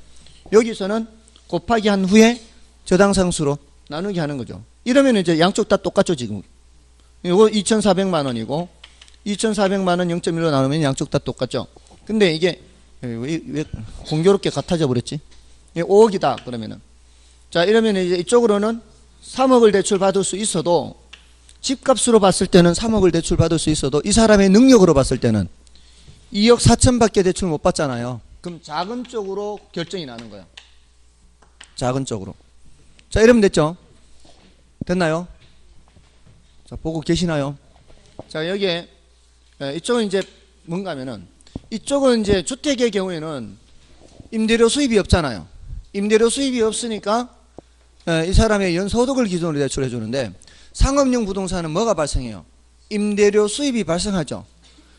여기서는 곱하기 한 후에 저당상수로 나누기 하는 거죠. 이러면 이제 양쪽 다 똑같죠, 지금. 이거 2,400만 원이고 2,400만 원 0.1로 나누면 양쪽 다 똑같죠. 근데 이게 왜 공교롭게 같아져 버렸지? 5억이다 그러면은 자 이러면 이제 이쪽으로는 3억을 대출 받을 수 있어도 집값으로 봤을 때는 3억을 대출 받을 수 있어도 이 사람의 능력으로 봤을 때는 2억 4천밖에 대출 못 받잖아요. 그럼 작은 쪽으로 결정이 나는 거예요. 작은 쪽으로. 자 이러면 됐죠? 됐나요? 자 보고 계시나요? 자 여기에 이쪽은 이제 뭔가 하면은 이쪽은 이제 주택의 경우에는 임대료 수입이 없잖아요. 임대료 수입이 없으니까 이 사람의 연소득을 기준으로 대출해 주는데 상업용 부동산은 뭐가 발생해요? 임대료 수입이 발생하죠.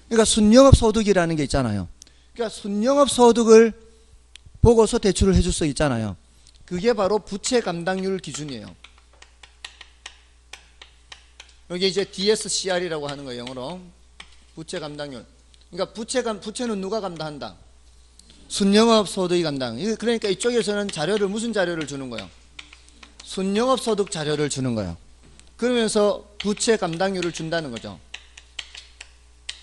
그러니까 순영업 소득이라는 게 있잖아요. 그러니까 순영업 소득을 보고서 대출을 해줄 수 있잖아요. 그게 바로 부채 감당률 기준이에요. 여기 이제 DSCR이라고 하는 거예요, 영어로. 부채 감당률. 그러니까 부채는 누가 감당한다? 순영업 소득이 감당. 그러니까 이쪽에서는 자료를 무슨 자료를 주는 거예요? 순영업 소득 자료를 주는 거예요. 그러면서 부채 감당률을 준다는 거죠.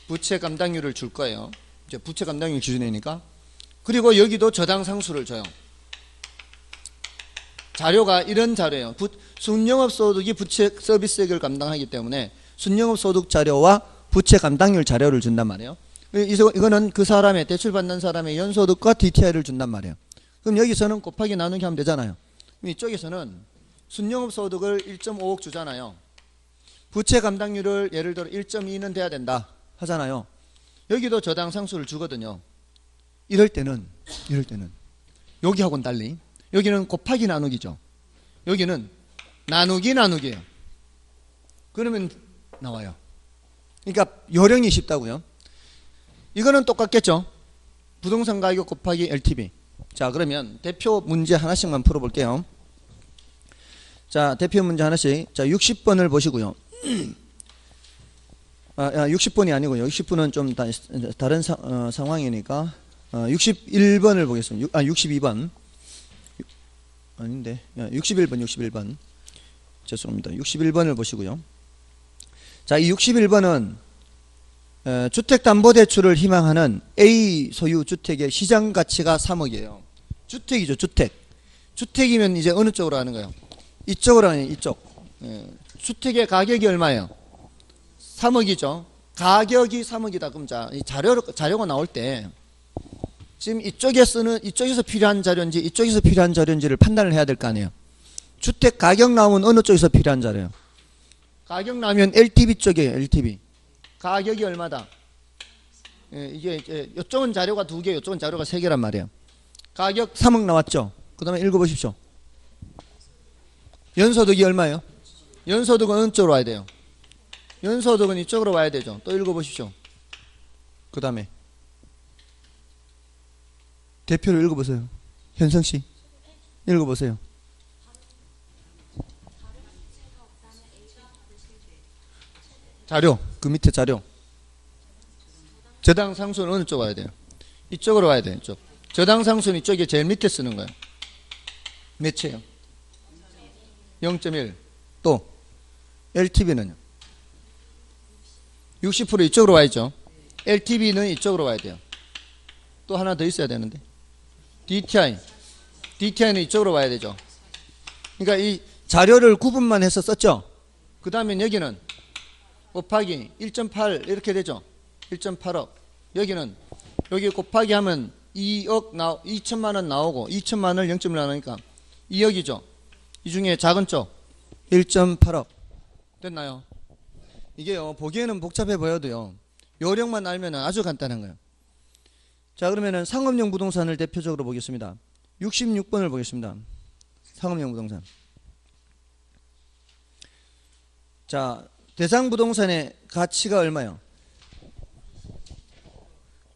부채 감당률을 줄 거예요. 이제 부채 감당률 기준이니까. 그리고 여기도 저당 상수를 줘요. 자료가 이런 자료예요. 순영업 소득이 부채 서비스액을 감당하기 때문에 순영업 소득 자료와 부채 감당률 자료를 준단 말이에요. 이거는 그 사람의 대출받는 사람의 연소득과 DTI를 준단 말이에요. 그럼 여기서는 곱하기 나누기 하면 되잖아요. 이쪽에서는 순영업 소득을 1.5억 주잖아요. 부채 감당률을 예를 들어 1.2는 돼야 된다 하잖아요. 여기도 저당 상수를 주거든요. 이럴 때는 여기하고는 달리 여기는 곱하기 나누기죠. 여기는 나누기예요. 그러면 나와요. 그러니까 요령이 쉽다고요. 이거는 똑같겠죠. 부동산 가격 곱하기 LTV. 자 그러면 대표 문제 하나씩만 풀어볼게요. 자 대표 문제 하나씩. 자 60번을 보시고요. 60번이 아니고요. 60번은 좀 다른 상황이니까 61번을 보겠습니다. 62번 아닌데 61번 죄송합니다. 61번을 보시고요. 자, 이 61번은 주택담보대출을 희망하는 A 소유 주택의 시장 가치가 3억이에요. 주택이죠, 주택. 주택이면 이제 어느 쪽으로 하는 거예요? 이쪽으로 하는 이쪽. 주택의 가격이 얼마예요? 3억이죠. 가격이 3억이다. 그럼 자, 이 자료가 나올 때 지금 이쪽에서 필요한 자료인지 이쪽에서 필요한 자료인지를 판단을 해야 될 거 아니에요. 주택 가격 나오면 어느 쪽에서 필요한 자료예요? 가격 나오면 LTV 쪽이에요. LTV. 가격이 얼마다? 이게 이제 이쪽은 자료가 2개, 이쪽은 자료가 3개란 말이에요. 가격 3억 나왔죠. 그 다음에 읽어보십시오. 연소득이 얼마예요? 연소득은 어느 쪽으로 와야 돼요? 연소득은 이쪽으로 와야 되죠. 또 읽어보십시오. 그 다음에 대표를 읽어보세요. 현성씨 읽어보세요. 자료, 그 밑에 자료. 저당 상수는 어느 쪽 와야 돼요? 이쪽으로 와야 돼요. 이쪽. 저당 상수는 이쪽에 제일 밑에 쓰는 거예요. 몇이에요? 0.1. 또 LTV는요? 60% 이쪽으로 와야죠. LTV는 이쪽으로 와야 돼요. 또 하나 더 있어야 되는데 DTI는 이쪽으로 와야 되죠. 그러니까 이 자료를 구분만 해서 썼죠. 그 다음에 여기는 곱하기 1.8 이렇게 되죠. 1.8억. 여기는 여기 곱하기 하면 2천만 원 나오고 2천만 원을 0.1 나누니까 2억이죠. 이 중에 작은 쪽 1.8억 됐나요? 이게요 보기에는 복잡해 보여도요 요령만 알면 아주 간단한 거예요. 자, 그러면은 상업용 부동산을 대표적으로 보겠습니다. 66번을 보겠습니다. 상업용 부동산. 자, 대상 부동산의 가치가 얼마요?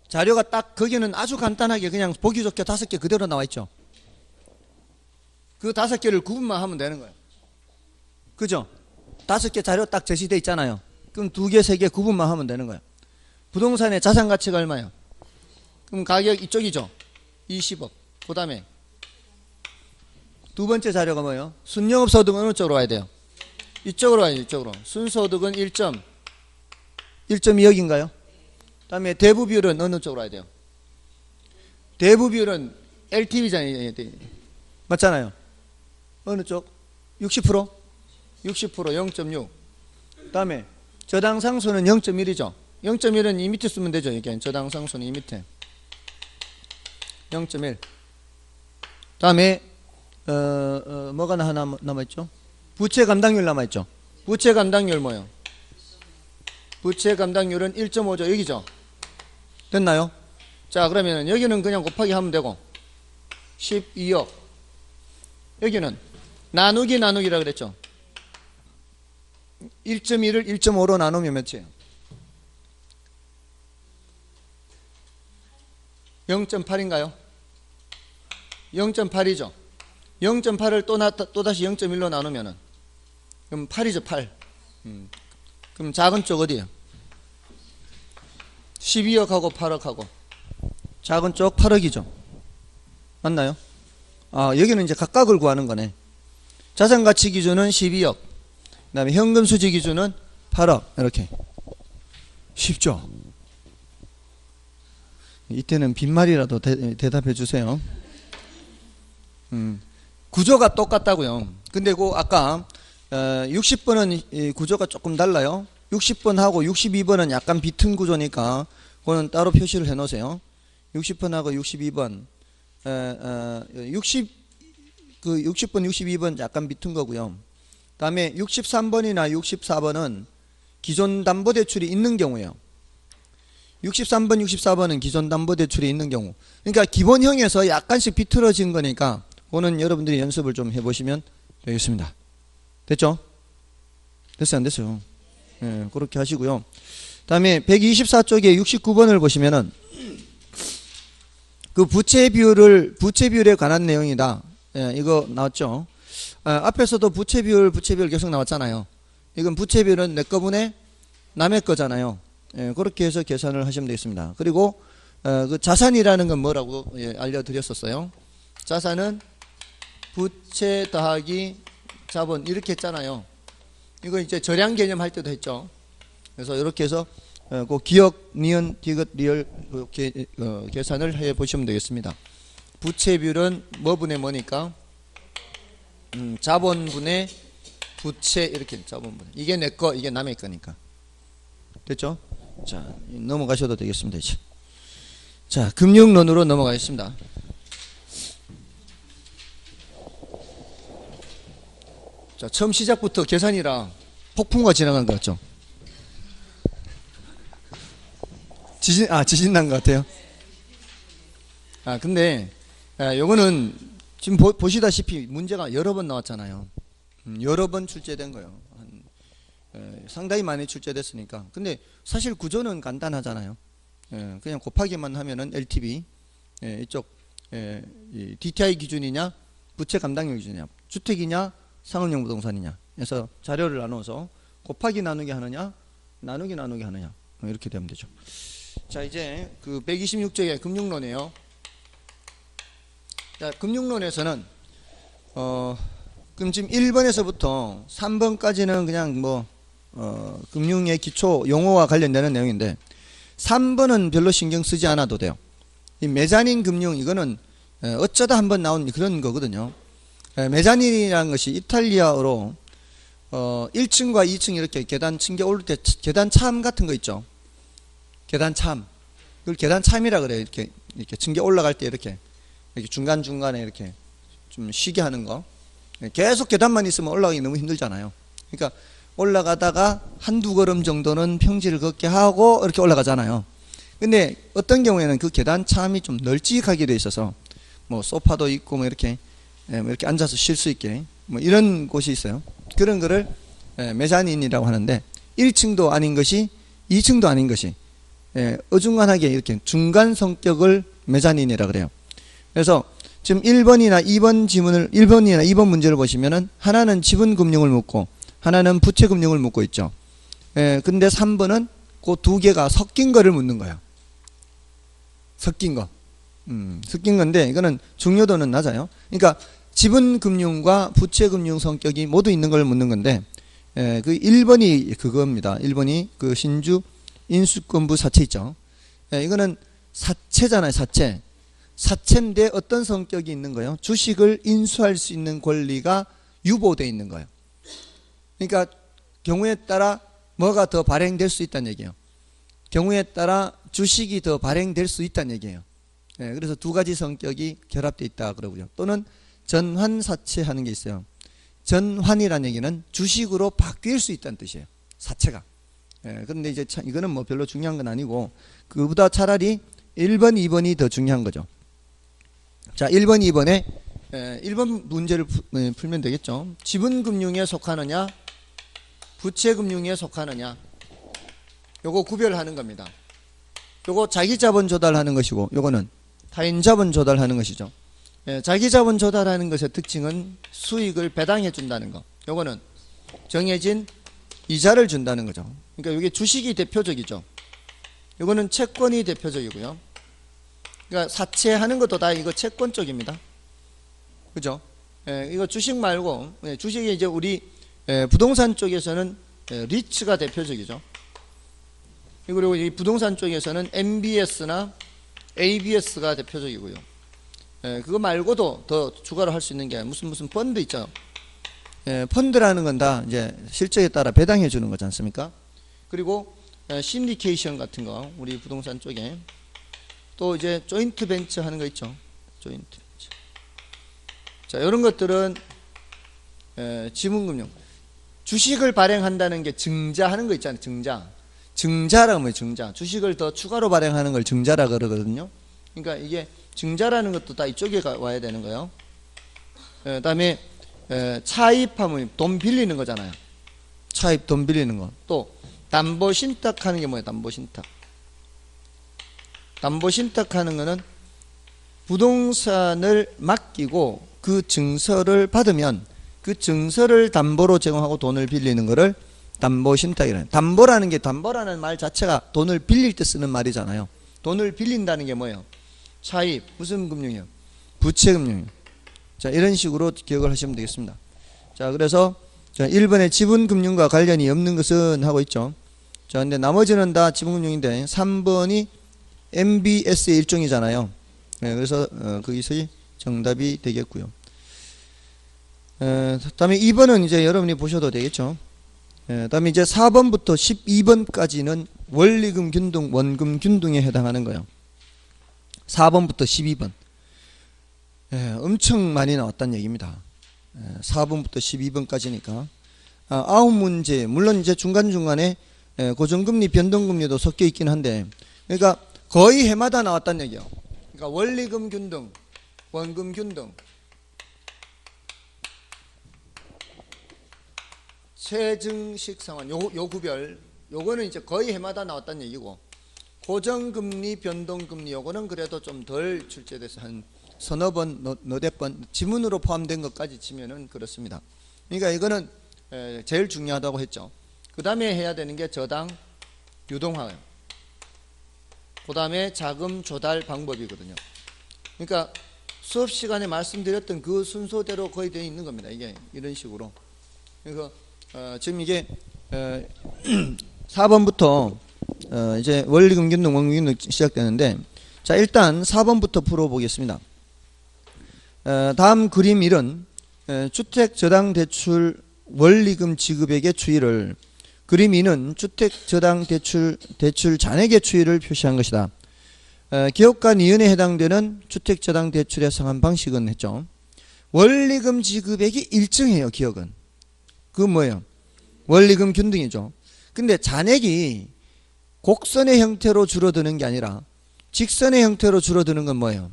자료가 딱 거기는 아주 간단하게 그냥 보기 좋게 5개 그대로 나와 있죠. 그 5개를 구분만 하면 되는 거예요. 그죠? 5개 자료 딱 제시돼 있잖아요. 그럼 2개, 3개 구분만 하면 되는 거예요. 부동산의 자산 가치가 얼마요? 그럼 가격 이쪽이죠. 20억. 그 다음에 두 번째 자료가 뭐예요? 순영업 소득은 어느 쪽으로 와야 돼요? 이쪽으로 와야죠. 이쪽으로. 순소득은 1.2억인가요? 그 다음에 대부 비율은 어느 쪽으로 와야 돼요? 대부 비율은 LTV잖아요. 맞잖아요. 어느 쪽? 60%? 60% 0.6. 그 다음에 저당 상수는 0.1이죠. 0.1은 이 밑에 쓰면 되죠. 이게 저당 상수는 이 밑에 0.1. 다음에 뭐가 하나 남아있죠? 부채 감당률 남아있죠. 부채 감당률 뭐예요? 부채 감당률은 1.5죠. 여기죠. 됐나요? 자, 그러면 여기는 그냥 곱하기 하면 되고 12억. 여기는 나누기라 그랬죠. 1.1을 1.5로 나누면 몇이에요? 0.8인가요? 0.8이죠. 0.8을 또다시 0.1로 나누면은 그럼 8이죠. 8. 그럼 작은 쪽 어디예요? 12억하고 8억하고 작은 쪽 8억이죠. 맞나요? 아, 여기는 이제 각각을 구하는 거네. 자산가치 기준은 12억. 그 다음에 현금 수지 기준은 8억. 이렇게. 쉽죠? 이때는 빈말이라도 대답해 주세요. 구조가 똑같다고요. 근데 그 아까 60번은 구조가 조금 달라요. 60번하고 62번은 약간 비튼 구조니까 그거는 따로 표시를 해 놓으세요. 60번하고 62번 60번 62번 약간 비튼 거고요. 다음에 63번이나 64번은 기존 담보대출이 있는 경우예요. 63번 64번은 기존 담보대출이 있는 경우. 그러니까 기본형에서 약간씩 비틀어진 거니까 그거는 여러분들이 연습을 좀 해보시면 되겠습니다. 됐죠? 됐어요? 안 됐어요? 네, 그렇게 하시고요. 다음에 124쪽에 69번을 보시면은 그 부채 비율에 관한 내용이다. 예, 이거 나왔죠? 앞에서도 부채 비율 계속 나왔잖아요. 이건 부채 비율은 내 거분에 남의 거잖아요. 예, 그렇게 해서 계산을 하시면 되겠습니다. 그리고 그 자산이라는 건 뭐라고 알려드렸었어요. 자산은 부채 더하기 자본 이렇게 했잖아요. 이거 이제 절약 개념 할 때도 했죠. 그래서 이렇게 해서 그 기억, 니은, 디귿, 리을 이렇게 계산을 해 보시면 되겠습니다. 부채 비율은 뭐분의 뭐니까 자본분의 부채 이렇게 자본분. 이게 내 거, 이게 남의 거니까. 됐죠? 자, 넘어가셔도 되겠습니다. 이제. 자, 금융론으로 넘어가겠습니다. 자, 처음 시작부터 계산이라 폭풍과 지나간 것 같죠? 지진 난 것 같아요. 근데 요거는 지금 보시다시피 문제가 여러 번 나왔잖아요. 여러 번 출제된 거예요. 상당히 많이 출제됐으니까. 근데 사실 구조는 간단하잖아요. 그냥 곱하기만 하면은 LTV 이쪽 이 DTI 기준이냐 부채 감당률 기준이냐 주택이냐 상업용 부동산이냐 그래서 자료를 나눠서 곱하기 나누기 하느냐 나누기 하느냐 이렇게 되면 되죠. 자, 이제 그 126쪽의 금융론이에요. 자, 금융론에서는 그럼 지금 1번에서부터 3번까지는 그냥 뭐 금융의 기초 용어와 관련되는 내용인데 3번은 별로 신경 쓰지 않아도 돼요. 이 메자닌 금융 이거는 어쩌다 한번 나온 그런 거거든요. 메자닌이라는 것이 이탈리아어로 1층과 2층 이렇게 계단 층계 오를 때 계단 참 같은 거 있죠. 계단 참. 그걸 계단 참이라 그래요. 이렇게 층계 올라갈 때 이렇게 중간중간에 이렇게 좀 쉬게 하는 거. 계속 계단만 있으면 올라가기 너무 힘들잖아요. 그러니까 올라가다가 한두 걸음 정도는 평지를 걷게 하고 이렇게 올라가잖아요. 근데 어떤 경우에는 그 계단 참이 좀 널찍하게 돼 있어서 뭐 소파도 있고 뭐 이렇게 앉아서 쉴 수 있게 뭐 이런 곳이 있어요. 그런 거를 메자닌이라고 하는데 1층도 아닌 것이 2층도 아닌 것이 어중간하게 이렇게 중간 성격을 메자닌이라고 그래요. 그래서 지금 1번이나 2번 문제를 보시면은 하나는 지분금융을 묻고 하나는 부채금융을 묻고 있죠. 근데 3번은 그 두 개가 섞인 거를 묻는 거예요. 섞인 거. 섞인 건데 이거는 중요도는 낮아요. 그러니까 지분금융과 부채금융 성격이 모두 있는 걸 묻는 건데 그 1번이 그겁니다. 1번이 그 신주 인수권부 사채 있죠. 이거는 사채잖아요. 사채인데 어떤 성격이 있는 거예요? 주식을 인수할 수 있는 권리가 유보되어 있는 거예요. 그러니까 경우에 따라 뭐가 더 발행될 수 있다는 얘기예요. 경우에 따라 주식이 더 발행될 수 있다는 얘기예요. 그래서 두 가지 성격이 결합되어 있다 그러고요. 또는 전환사채하는 게 있어요. 전환이라는 얘기는 주식으로 바뀔 수 있다는 뜻이에요. 사채가. 그런데 이제 이거는 뭐 별로 중요한 건 아니고 그보다 차라리 1번, 2번이 더 중요한 거죠. 자, 1번, 2번에 1번 문제를 풀면 되겠죠. 지분금융에 속하느냐 부채금융에 속하느냐 요거 구별하는 겁니다. 요거 자기자본 조달하는 것이고 요거는 타인자본 조달하는 것이죠. 자기자본 조달하는 것의 특징은 수익을 배당해 준다는 거. 요거는 정해진 이자를 준다는 거죠. 그러니까 이게 주식이 대표적이죠. 요거는 채권이 대표적이고요. 그러니까 사채하는 것도 다 이거 채권 쪽입니다. 그죠? 이거 주식 말고 주식이 이제 우리 부동산 쪽에서는 리츠가 대표적이죠. 그리고 이 부동산 쪽에서는 MBS나 ABS가 대표적이고요. 그거 말고도 더 추가로 할 수 있는 게 무슨 펀드 있죠. 펀드라는 건 다 이제 실적에 따라 배당해 주는 거지 않습니까? 그리고 신디케이션 같은 거 우리 부동산 쪽에 또 이제 조인트 벤처 하는 거 있죠. 조인트 벤처. 자, 이런 것들은 지분금융. 주식을 발행한다는 게 증자하는 거 있잖아요. 증자라고 하면 증자. 주식을 더 추가로 발행하는 걸 증자라 그러거든요. 그러니까 이게 증자라는 것도 다 이쪽에 와야 되는 거예요. 그다음에 차입하면 돈 빌리는 거잖아요. 차입 돈 빌리는 거. 또 담보신탁 하는 게 뭐예요? 담보신탁. 담보신탁 하는 거는 부동산을 맡기고 그 증서를 받으면 그 증서를 담보로 제공하고 돈을 빌리는 거를 담보신탁이라는. 담보라는 게 담보라는 말 자체가 돈을 빌릴 때 쓰는 말이잖아요. 돈을 빌린다는 게 뭐예요? 차입. 무슨 금융이요? 부채금융이요. 자, 이런 식으로 기억을 하시면 되겠습니다. 자, 그래서 1번에 지분금융과 관련이 없는 것은 하고 있죠. 자, 근데 나머지는 다 지분금융인데 3번이 MBS의 일종이잖아요. 그래서 거기서 정답이 되겠고요. 다음에 2번은 이제 여러분이 보셔도 되겠죠. 다음에 이제 4번부터 12번까지는 원리금 균등, 원금 균등에 해당하는 거예요. 4번부터 12번. 엄청 많이 나왔다는 얘기입니다. 4번부터 12번까지니까 9문제, 물론 이제 중간중간에 고정금리, 변동금리도 섞여 있긴 한데 그러니까 거의 해마다 나왔다는 얘기예요. 그러니까 원리금 균등, 원금 균등, 최증식 상환, 요 구별, 요거는 이제 거의 해마다 나왔다는 얘기고, 고정금리, 변동금리, 요거는 그래도 좀 덜 출제돼서 한 서너 번, 너댓 번, 지문으로 포함된 것까지 치면은 그렇습니다. 그러니까 이거는 제일 중요하다고 했죠. 그 다음에 해야 되는 게 저당 유동화예요. 그 다음에 자금 조달 방법이거든요. 그러니까 수업 시간에 말씀드렸던 그 순서대로 거의 되어 있는 겁니다. 이게 이런 식으로. 그래서 지금 이게 4번부터 이제 원리금 균등, 원금 균등 시작되는데, 자, 일단 4번부터 풀어보겠습니다. 다음 그림 1은 주택저당대출 원리금 지급액의 추이를, 그림 2는 주택저당대출 잔액의 추이를 표시한 것이다. 기업가 니은에 해당되는 주택저당대출의 상환 방식은 했죠. 원리금 지급액이 일정해요. 기업은 그건 뭐예요? 원리금 균등이죠. 근데 잔액이 곡선의 형태로 줄어드는 게 아니라 직선의 형태로 줄어드는 건 뭐예요?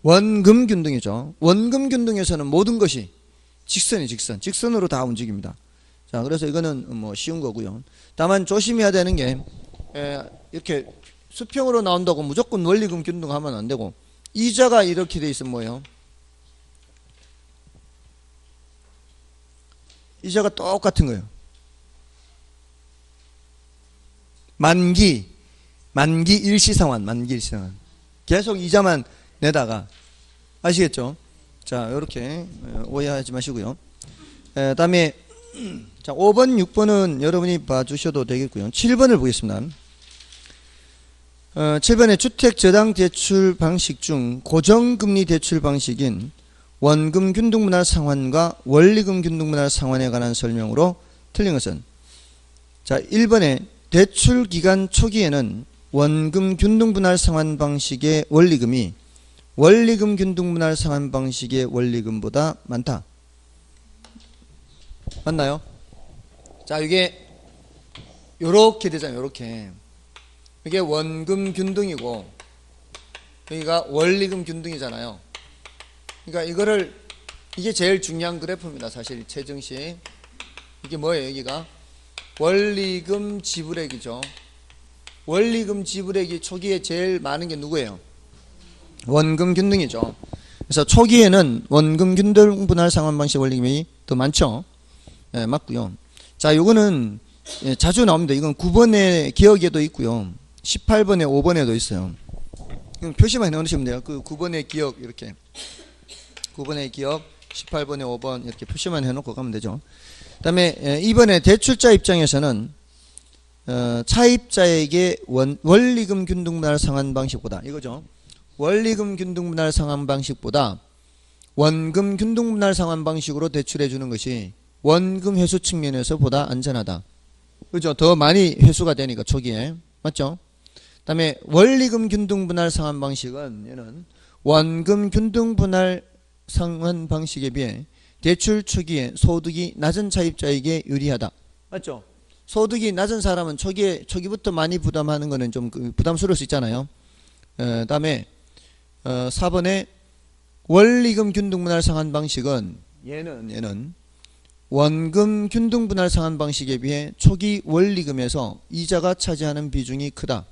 원금 균등이죠. 원금 균등에서는 모든 것이 직선으로 다 움직입니다. 자, 그래서 이거는 뭐 쉬운 거고요. 다만 조심해야 되는 게 이렇게 수평으로 나온다고 무조건 원리금 균등하면 안 되고, 이자가 이렇게 돼 있으면 뭐예요? 이자가 똑같은 거예요. 만기 일시상환, 계속 이자만 내다가, 아시겠죠? 자, 이렇게 오해하지 마시고요. 다음에 자, 5번, 6번은 여러분이 봐주셔도 되겠고요. 7번을 보겠습니다. 7번에 주택저당대출 방식 중 고정금리 대출 방식인 원금 균등분할 상환과 원리금 균등분할 상환에 관한 설명으로 틀린 것은, 자, 1번에 대출 기간 초기에는 원금 균등분할 상환 방식의 원리금이 원리금 균등분할 상환 방식의 원리금보다 많다. 맞나요? 자, 이게 요렇게 되잖아요. 요렇게. 이게 원금 균등이고 여기가 원리금 균등이잖아요. 그러니까 이게 제일 중요한 그래프입니다. 사실 최증식. 이게 뭐예요? 여기가 원리금 지불액이죠. 원리금 지불액이 초기에 제일 많은 게 누구예요? 원금 균등이죠. 그래서 초기에는 원금 균등 분할 상환 방식 원리금이 더 많죠. 예, 맞고요. 자, 요거는 자주 나옵니다. 이건 9번의 기억에도 있고요. 18번에 5번에도 있어요. 표시만 해놓으시면 돼요. 그 9번의 기억, 이렇게 9번의 기억, 18번에 5번 이렇게 표시만 해놓고 가면 되죠. 그 다음에 이번에 대출자 입장에서는 차입자에게 원리금 균등분할 상환 방식보다, 이거죠. 원리금 균등분할 상환 방식보다 원금 균등분할 상환 방식으로 대출해 주는 것이 원금 회수 측면에서 보다 안전하다. 그죠? 더 많이 회수가 되니까 초기에. 맞죠? 그 다음에 원리금 균등분할 상환 방식은 얘는 원금 균등분할 상환 방식에 비해 대출 초기에 소득이 낮은 차입자에게 유리하다. 맞죠? 소득이 낮은 사람은 초기부터 많이 부담하는 거는 좀 부담스러울 수 있잖아요. 그 다음에 4번에 원리금 균등분할 상환 방식은 얘는 원금 균등분할 상환 방식에 비해 초기 원리금에서 이자가 차지하는 비중이 크다.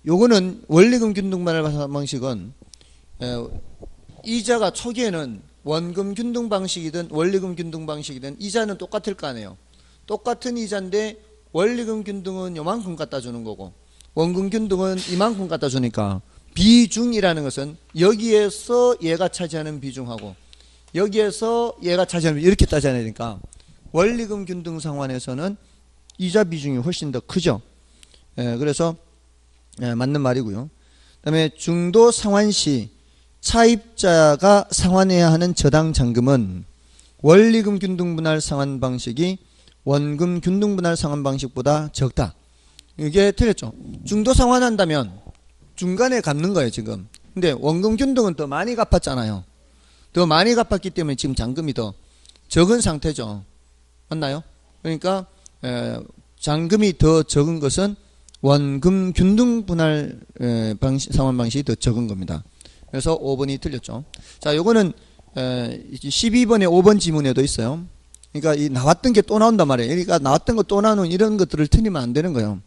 요거는 원리금 균등분할 상환 방식은 이자가 초기에는 원금 균등 방식이든 원리금 균등 방식이든 이자는 똑같을 거 아니에요. 똑같은 이자인데 원리금 균등은 요만큼 갖다 주는 거고 원금 균등은 이만큼 갖다 주니까 비중이라는 것은 여기에서 얘가 차지하는 비중하고 여기에서 얘가 차지하는 이렇게 따져야 되니까 원리금 균등 상환에서는 이자 비중이 훨씬 더 크죠. 그래서 맞는 말이고요. 그 다음에 중도 상환 시 차입자가 상환해야 하는 저당 잔금은 원리금 균등분할 상환 방식이 원금 균등분할 상환 방식보다 적다. 이게 틀렸죠. 중도 상환한다면 중간에 갚는 거예요 지금. 근데 원금 균등은 더 많이 갚았잖아요. 더 많이 갚았기 때문에 지금 잔금이 더 적은 상태죠. 맞나요? 그러니까 잔금이 더 적은 것은 원금 균등 분할 상환 방식이 더 적은 겁니다. 그래서 5번이 틀렸죠. 자, 요거는 12번에 5번 지문에도 있어요. 그러니까 이 나왔던 게 또 나온단 말이에요. 그러니까 나왔던 거 또 나오는 이런 것들을 틀리면 안 되는 거예요.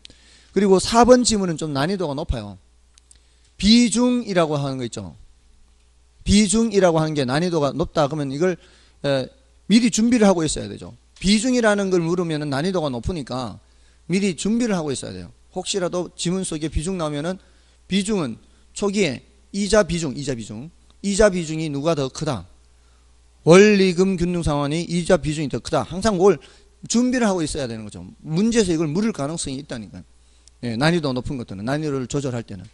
그리고 4번 지문은 좀 난이도가 높아요. 비중이라고 하는 거 있죠. 비중이라고 하는 게 난이도가 높다 그러면 이걸 미리 준비를 하고 있어야 되죠. 비중이라는 걸 물으면 난이도가 높으니까 미리 준비를 하고 있어야 돼요. 혹시라도 지문 속에 비중 나오면은 비중은 초기에 이자 비중이 누가 더 크다. 원리금 균등 상환이 이자 비중이 더 크다. 항상 그걸 준비를 하고 있어야 되는 거죠. 문제에서 이걸 물을 가능성이 있다니까요. 예, 난이도 높은 것들은 난이도를 조절할 때는.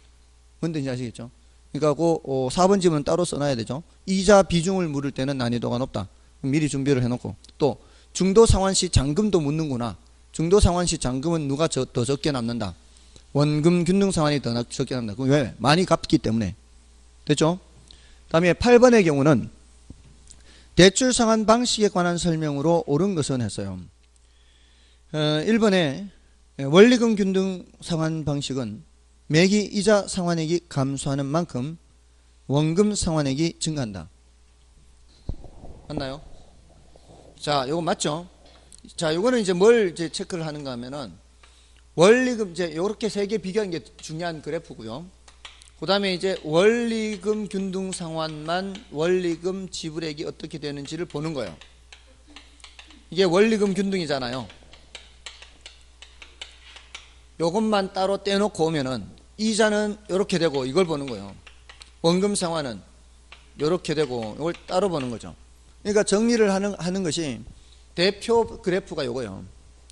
뭔지 아시겠죠? 그러니까 그 4번 지문은 따로 써놔야 되죠. 이자 비중을 물을 때는 난이도가 높다. 미리 준비를 해놓고 또 중도 상환 시 잔금도 묻는구나. 중도 상환 시 잔금은 누가 더 적게 남는다. 원금 균등 상환이 더 적게 남는다. 왜? 많이 갚기 때문에. 됐죠? 다음에 8번의 경우는 대출 상환 방식에 관한 설명으로 옳은 것은 했어요. 1번에 원리금 균등 상환 방식은 매기 이자 상환액이 감소하는 만큼 원금 상환액이 증가한다. 맞나요? 자, 요거 맞죠? 자, 요거는 이제 뭘 이제 체크를 하는가 하면은 원리금 이제 요렇게 세 개 비교하는 게 중요한 그래프고요. 그 다음에 이제 원리금 균등 상환만 원리금 지불액이 어떻게 되는지를 보는 거예요. 이게 원리금 균등이잖아요. 요것만 따로 떼놓고 오면은 이자는 이렇게 되고 이걸 보는 거예요. 원금 상환은 이렇게 되고 이걸 따로 보는 거죠. 그러니까 정리를 하는 것이 대표 그래프가 요거예요.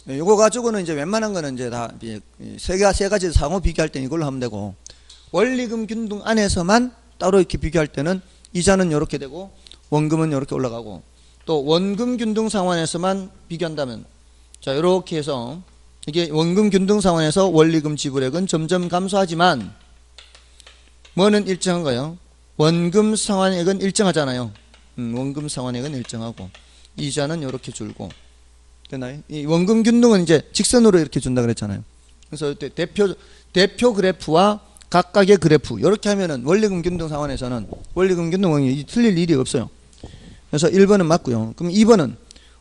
요거 가지고는 이제 웬만한 거는 이제 다 세 가지 상호 비교할 때는 이걸로 하면 되고 원리금 균등 안에서만 따로 이렇게 비교할 때는 이자는 이렇게 되고 원금은 이렇게 올라가고 또 원금 균등 상환에서만 비교한다면 자 이렇게 해서 이게 원금 균등 상환에서 원리금 지불액은 점점 감소하지만 뭐는 일정한 거예요? 원금 상환액은 일정하잖아요. 원금 상환액은 일정하고 이자는 이렇게 줄고 되나요? 이 원금 균등은 이제 직선으로 이렇게 준다 그랬잖아요. 그래서 대표 그래프와 각각의 그래프 이렇게 하면은 원리금 균등 상환에서는 원리금 균등이 틀릴 일이 없어요. 그래서 1번은 맞고요. 그럼 2번은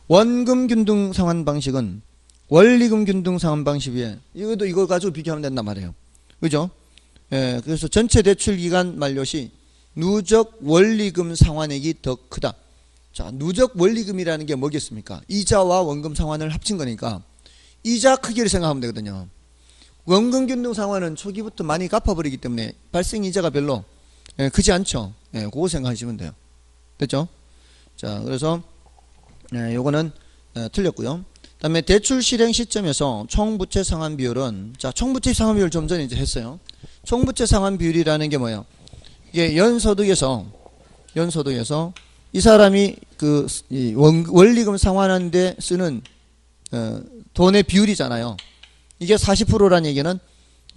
원금 균등 상환 방식은 원리금 균등 상환 방식 위에 이것도 이걸 가지고 비교하면 된단 말이에요. 그죠? 예, 그래서 전체 대출 기간 만료 시 누적 원리금 상환액이 더 크다. 자, 누적 원리금이라는 게 뭐겠습니까? 이자와 원금 상환을 합친 거니까 이자 크기를 생각하면 되거든요. 원금 균등 상환은 초기부터 많이 갚아버리기 때문에 발생 이자가 별로 크지 않죠. 그거 생각하시면 돼요. 됐죠? 자, 그래서 요거는 틀렸고요. 그다음에 대출 실행 시점에서 총부채 상환 비율은 자, 총부채 상환 비율 좀 전에 이제 했어요. 총부채 상환 비율이라는 게 뭐예요? 이게 연소득에서 이 사람이 원리금 상환하는데 쓰는 돈의 비율이잖아요. 이게 40%라는 얘기는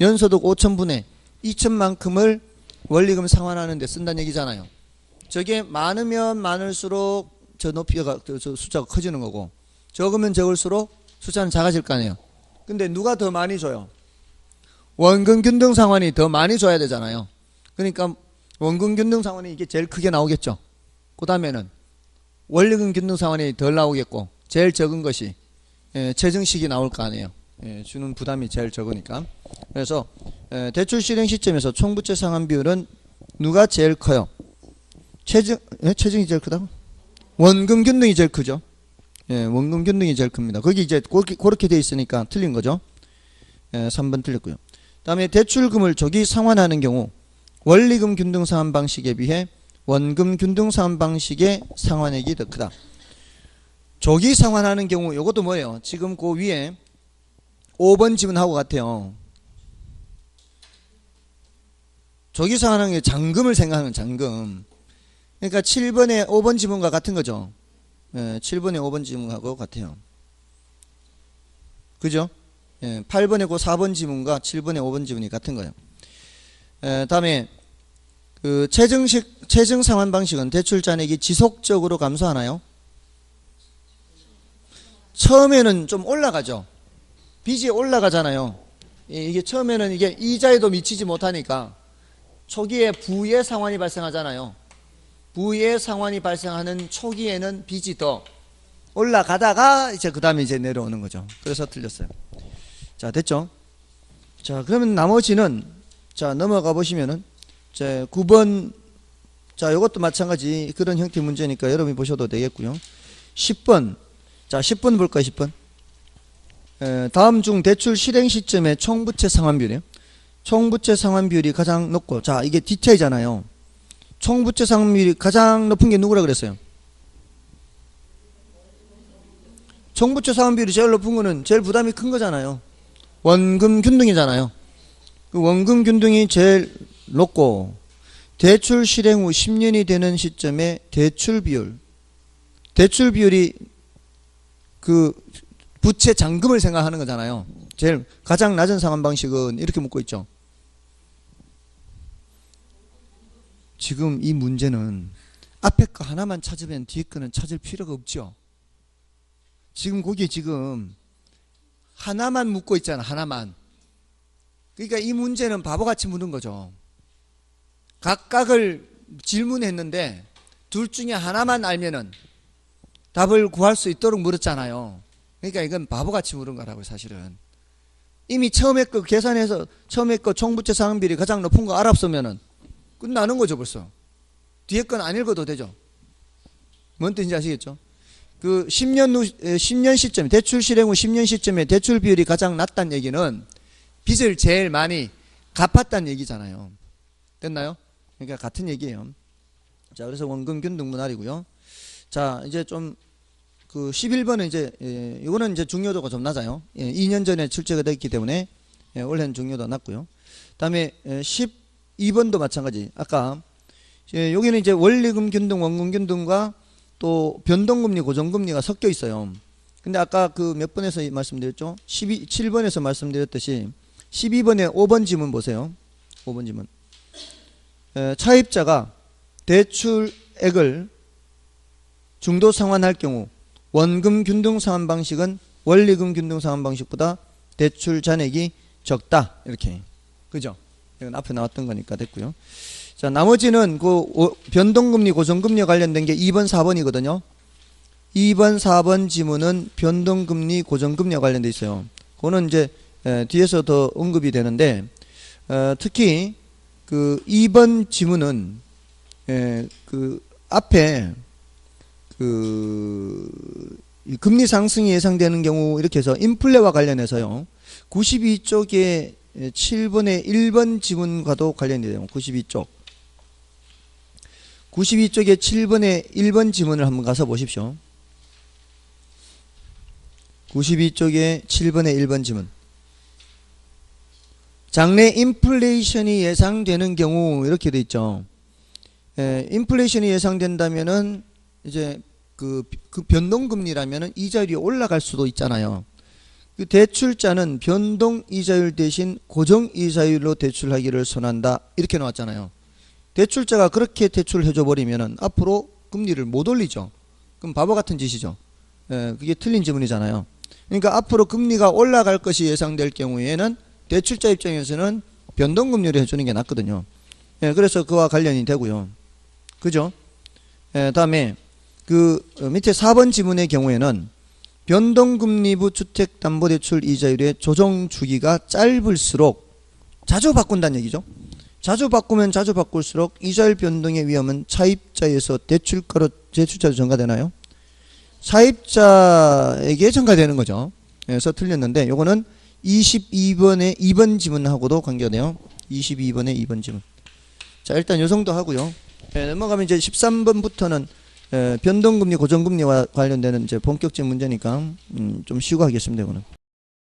연소득 5천분의 2천만큼을 원리금 상환하는 데 쓴다는 얘기잖아요. 저게 많으면 많을수록 저 높이가 저 숫자가 커지는 거고 적으면 적을수록 숫자는 작아질 거 아니에요. 근데 누가 더 많이 줘요? 원금 균등 상환이 더 많이 줘야 되잖아요. 그러니까 원금 균등 상환이 이게 제일 크게 나오겠죠. 그 다음에는 원리금 균등 상환이 덜 나오겠고 제일 적은 것이 체증식이 나올 거 아니에요. 주는 부담이 제일 적으니까. 그래서 대출 실행 시점에서 총부채 상환 비율은 누가 제일 커요? 체증이 제일 크다고? 원금 균등이 제일 크죠. 원금 균등이 제일 큽니다. 거기 이제 그렇게 돼 있으니까 틀린 거죠. 3번 틀렸고요. 다음에 대출금을 조기 상환하는 경우 원리금 균등 상환 방식에 비해 원금 균등 상환 방식의 상환액이 더 크다. 조기 상환하는 경우 이것도 뭐예요? 지금 그 위에 5번 지문하고 같아요. 조기 상환하는 게 잔금을 생각하는 잔금. 그러니까 7번에 5번 지문과 같은 거죠. 7번에 5번 지문하고 같아요. 그죠? 8번에 그 4번 지문과 7번에 5번 지문이 같은 거예요. 다음에 그 체증 상환 방식은 대출 잔액이 지속적으로 감소하나요? 처음에는 좀 올라가죠. 빚이 올라가잖아요. 이게 처음에는 이게 이자에도 미치지 못하니까 초기에 부의 상환이 발생하잖아요. 부의 상환이 발생하는 초기에는 빚이 더 올라가다가 이제 그 다음에 이제 내려오는 거죠. 그래서 틀렸어요. 자, 됐죠? 자, 그러면 나머지는 자, 넘어가 보시면은 자, 9번 자, 이것도 마찬가지 그런 형태 문제니까 여러분이 보셔도 되겠고요. 10번 자, 10번 볼까요? 10번 다음 중 대출 실행 시점의 총부채 상환 비율이에요. 총부채 상환 비율이 가장 높고 자, 이게 D차이잖아요. 총부채 상환 비율이 가장 높은 게 누구라 그랬어요? 총부채 상환 비율이 제일 높은 거는 제일 부담이 큰 거잖아요. 원금 균등이잖아요. 그 원금 균등이 제일 높고 대출 실행 후 10년이 되는 시점에 대출 비율이 그 부채 잔금을 생각하는 거잖아요. 제일 가장 낮은 상환 방식은 이렇게 묻고 있죠. 지금 이 문제는 앞에 거 하나만 찾으면 뒤에 거는 찾을 필요가 없죠. 지금 거기에 지금 하나만 묻고 있잖아. 하나만. 그러니까 이 문제는 바보같이 묻는 거죠. 각각을 질문했는데 둘 중에 하나만 알면은 답을 구할 수 있도록 물었잖아요. 그러니까 이건 바보같이 물은 거라고요. 사실은 이미 처음에 거 계산해서 처음에 거 총부채 상환비율이 가장 높은 거 알았으면은 끝나는 거죠. 벌써 뒤에 건 안 읽어도 되죠. 뭔 뜻인지 아시겠죠? 그 10년 시점 대출 실행 후 10년 시점에 대출 비율이 가장 낮다는 얘기는 빚을 제일 많이 갚았다는 얘기잖아요. 됐나요? 그러니까 같은 얘기예요. 자, 그래서 원금 균등 분할이고요. 자, 이제 좀 그 11번은 이제 이거는 이제 중요도가 좀 낮아요. 2년 전에 출제가 됐기 때문에 올해는 중요도가 낮고요. 다음에 12번도 마찬가지. 아까 여기는 이제 원리금 균등, 원금 균등과 또 변동금리, 고정금리가 섞여 있어요. 근데 아까 그 몇 번에서 말씀드렸죠? 7번에서 말씀드렸듯이 12번에 5번 지문 보세요. 5번 지문. 차입자가 대출액을 중도 상환할 경우 원금 균등 상환 방식은 원리금 균등 상환 방식보다 대출 잔액이 적다. 이렇게. 그죠? 이건 앞에 나왔던 거니까 됐고요. 자, 나머지는 그 변동금리, 고정금리와 관련된 게 2번, 4번이거든요. 2번, 4번 지문은 변동금리, 고정금리와 관련돼 있어요. 그거는 이제 뒤에서 더 언급이 되는데 특히 그 2번 지문은 그 앞에 그 금리 상승이 예상되는 경우 이렇게 해서 인플레와 관련해서요. 92쪽에 7번의 1번 지문과도 관련이 돼요. 92쪽에 7번의 1번 지문을 한번 가서 보십시오. 92쪽에 7번의 1번 지문. 장래 인플레이션이 예상되는 경우 이렇게 돼 있죠. 인플레이션이 예상된다면은 이제 그 변동금리라면은 이자율이 올라갈 수도 있잖아요. 그 대출자는 변동 이자율 대신 고정 이자율로 대출하기를 선한다. 이렇게 나왔잖아요. 대출자가 그렇게 대출을 해줘 버리면은 앞으로 금리를 못 올리죠. 그럼 바보 같은 짓이죠. 그게 틀린 지문이잖아요. 그러니까 앞으로 금리가 올라갈 것이 예상될 경우에는 대출자 입장에서는 변동금리를 해주는 게 낫거든요. 그래서 그와 관련이 되고요. 그죠? 다음에 그 밑에 4번 지문의 경우에는 변동금리부 주택담보대출 이자율의 조정 주기가 짧을수록 자주 바꾼다는 얘기죠. 자주 바꾸면 자주 바꿀수록 이자율 변동의 위험은 차입자에서 대출자로 전가되나요? 차입자에게 전가되는 거죠. 그래서 틀렸는데 요거는 22번의 2번 지문하고도 관계가 돼요. 22번의 2번 지문. 자, 일단 요 정도 하고요. 넘어가면 이제 13번부터는 변동금리, 고정금리와 관련되는 이제 본격적인 문제니까 좀 쉬고 하겠습니다. 이거는.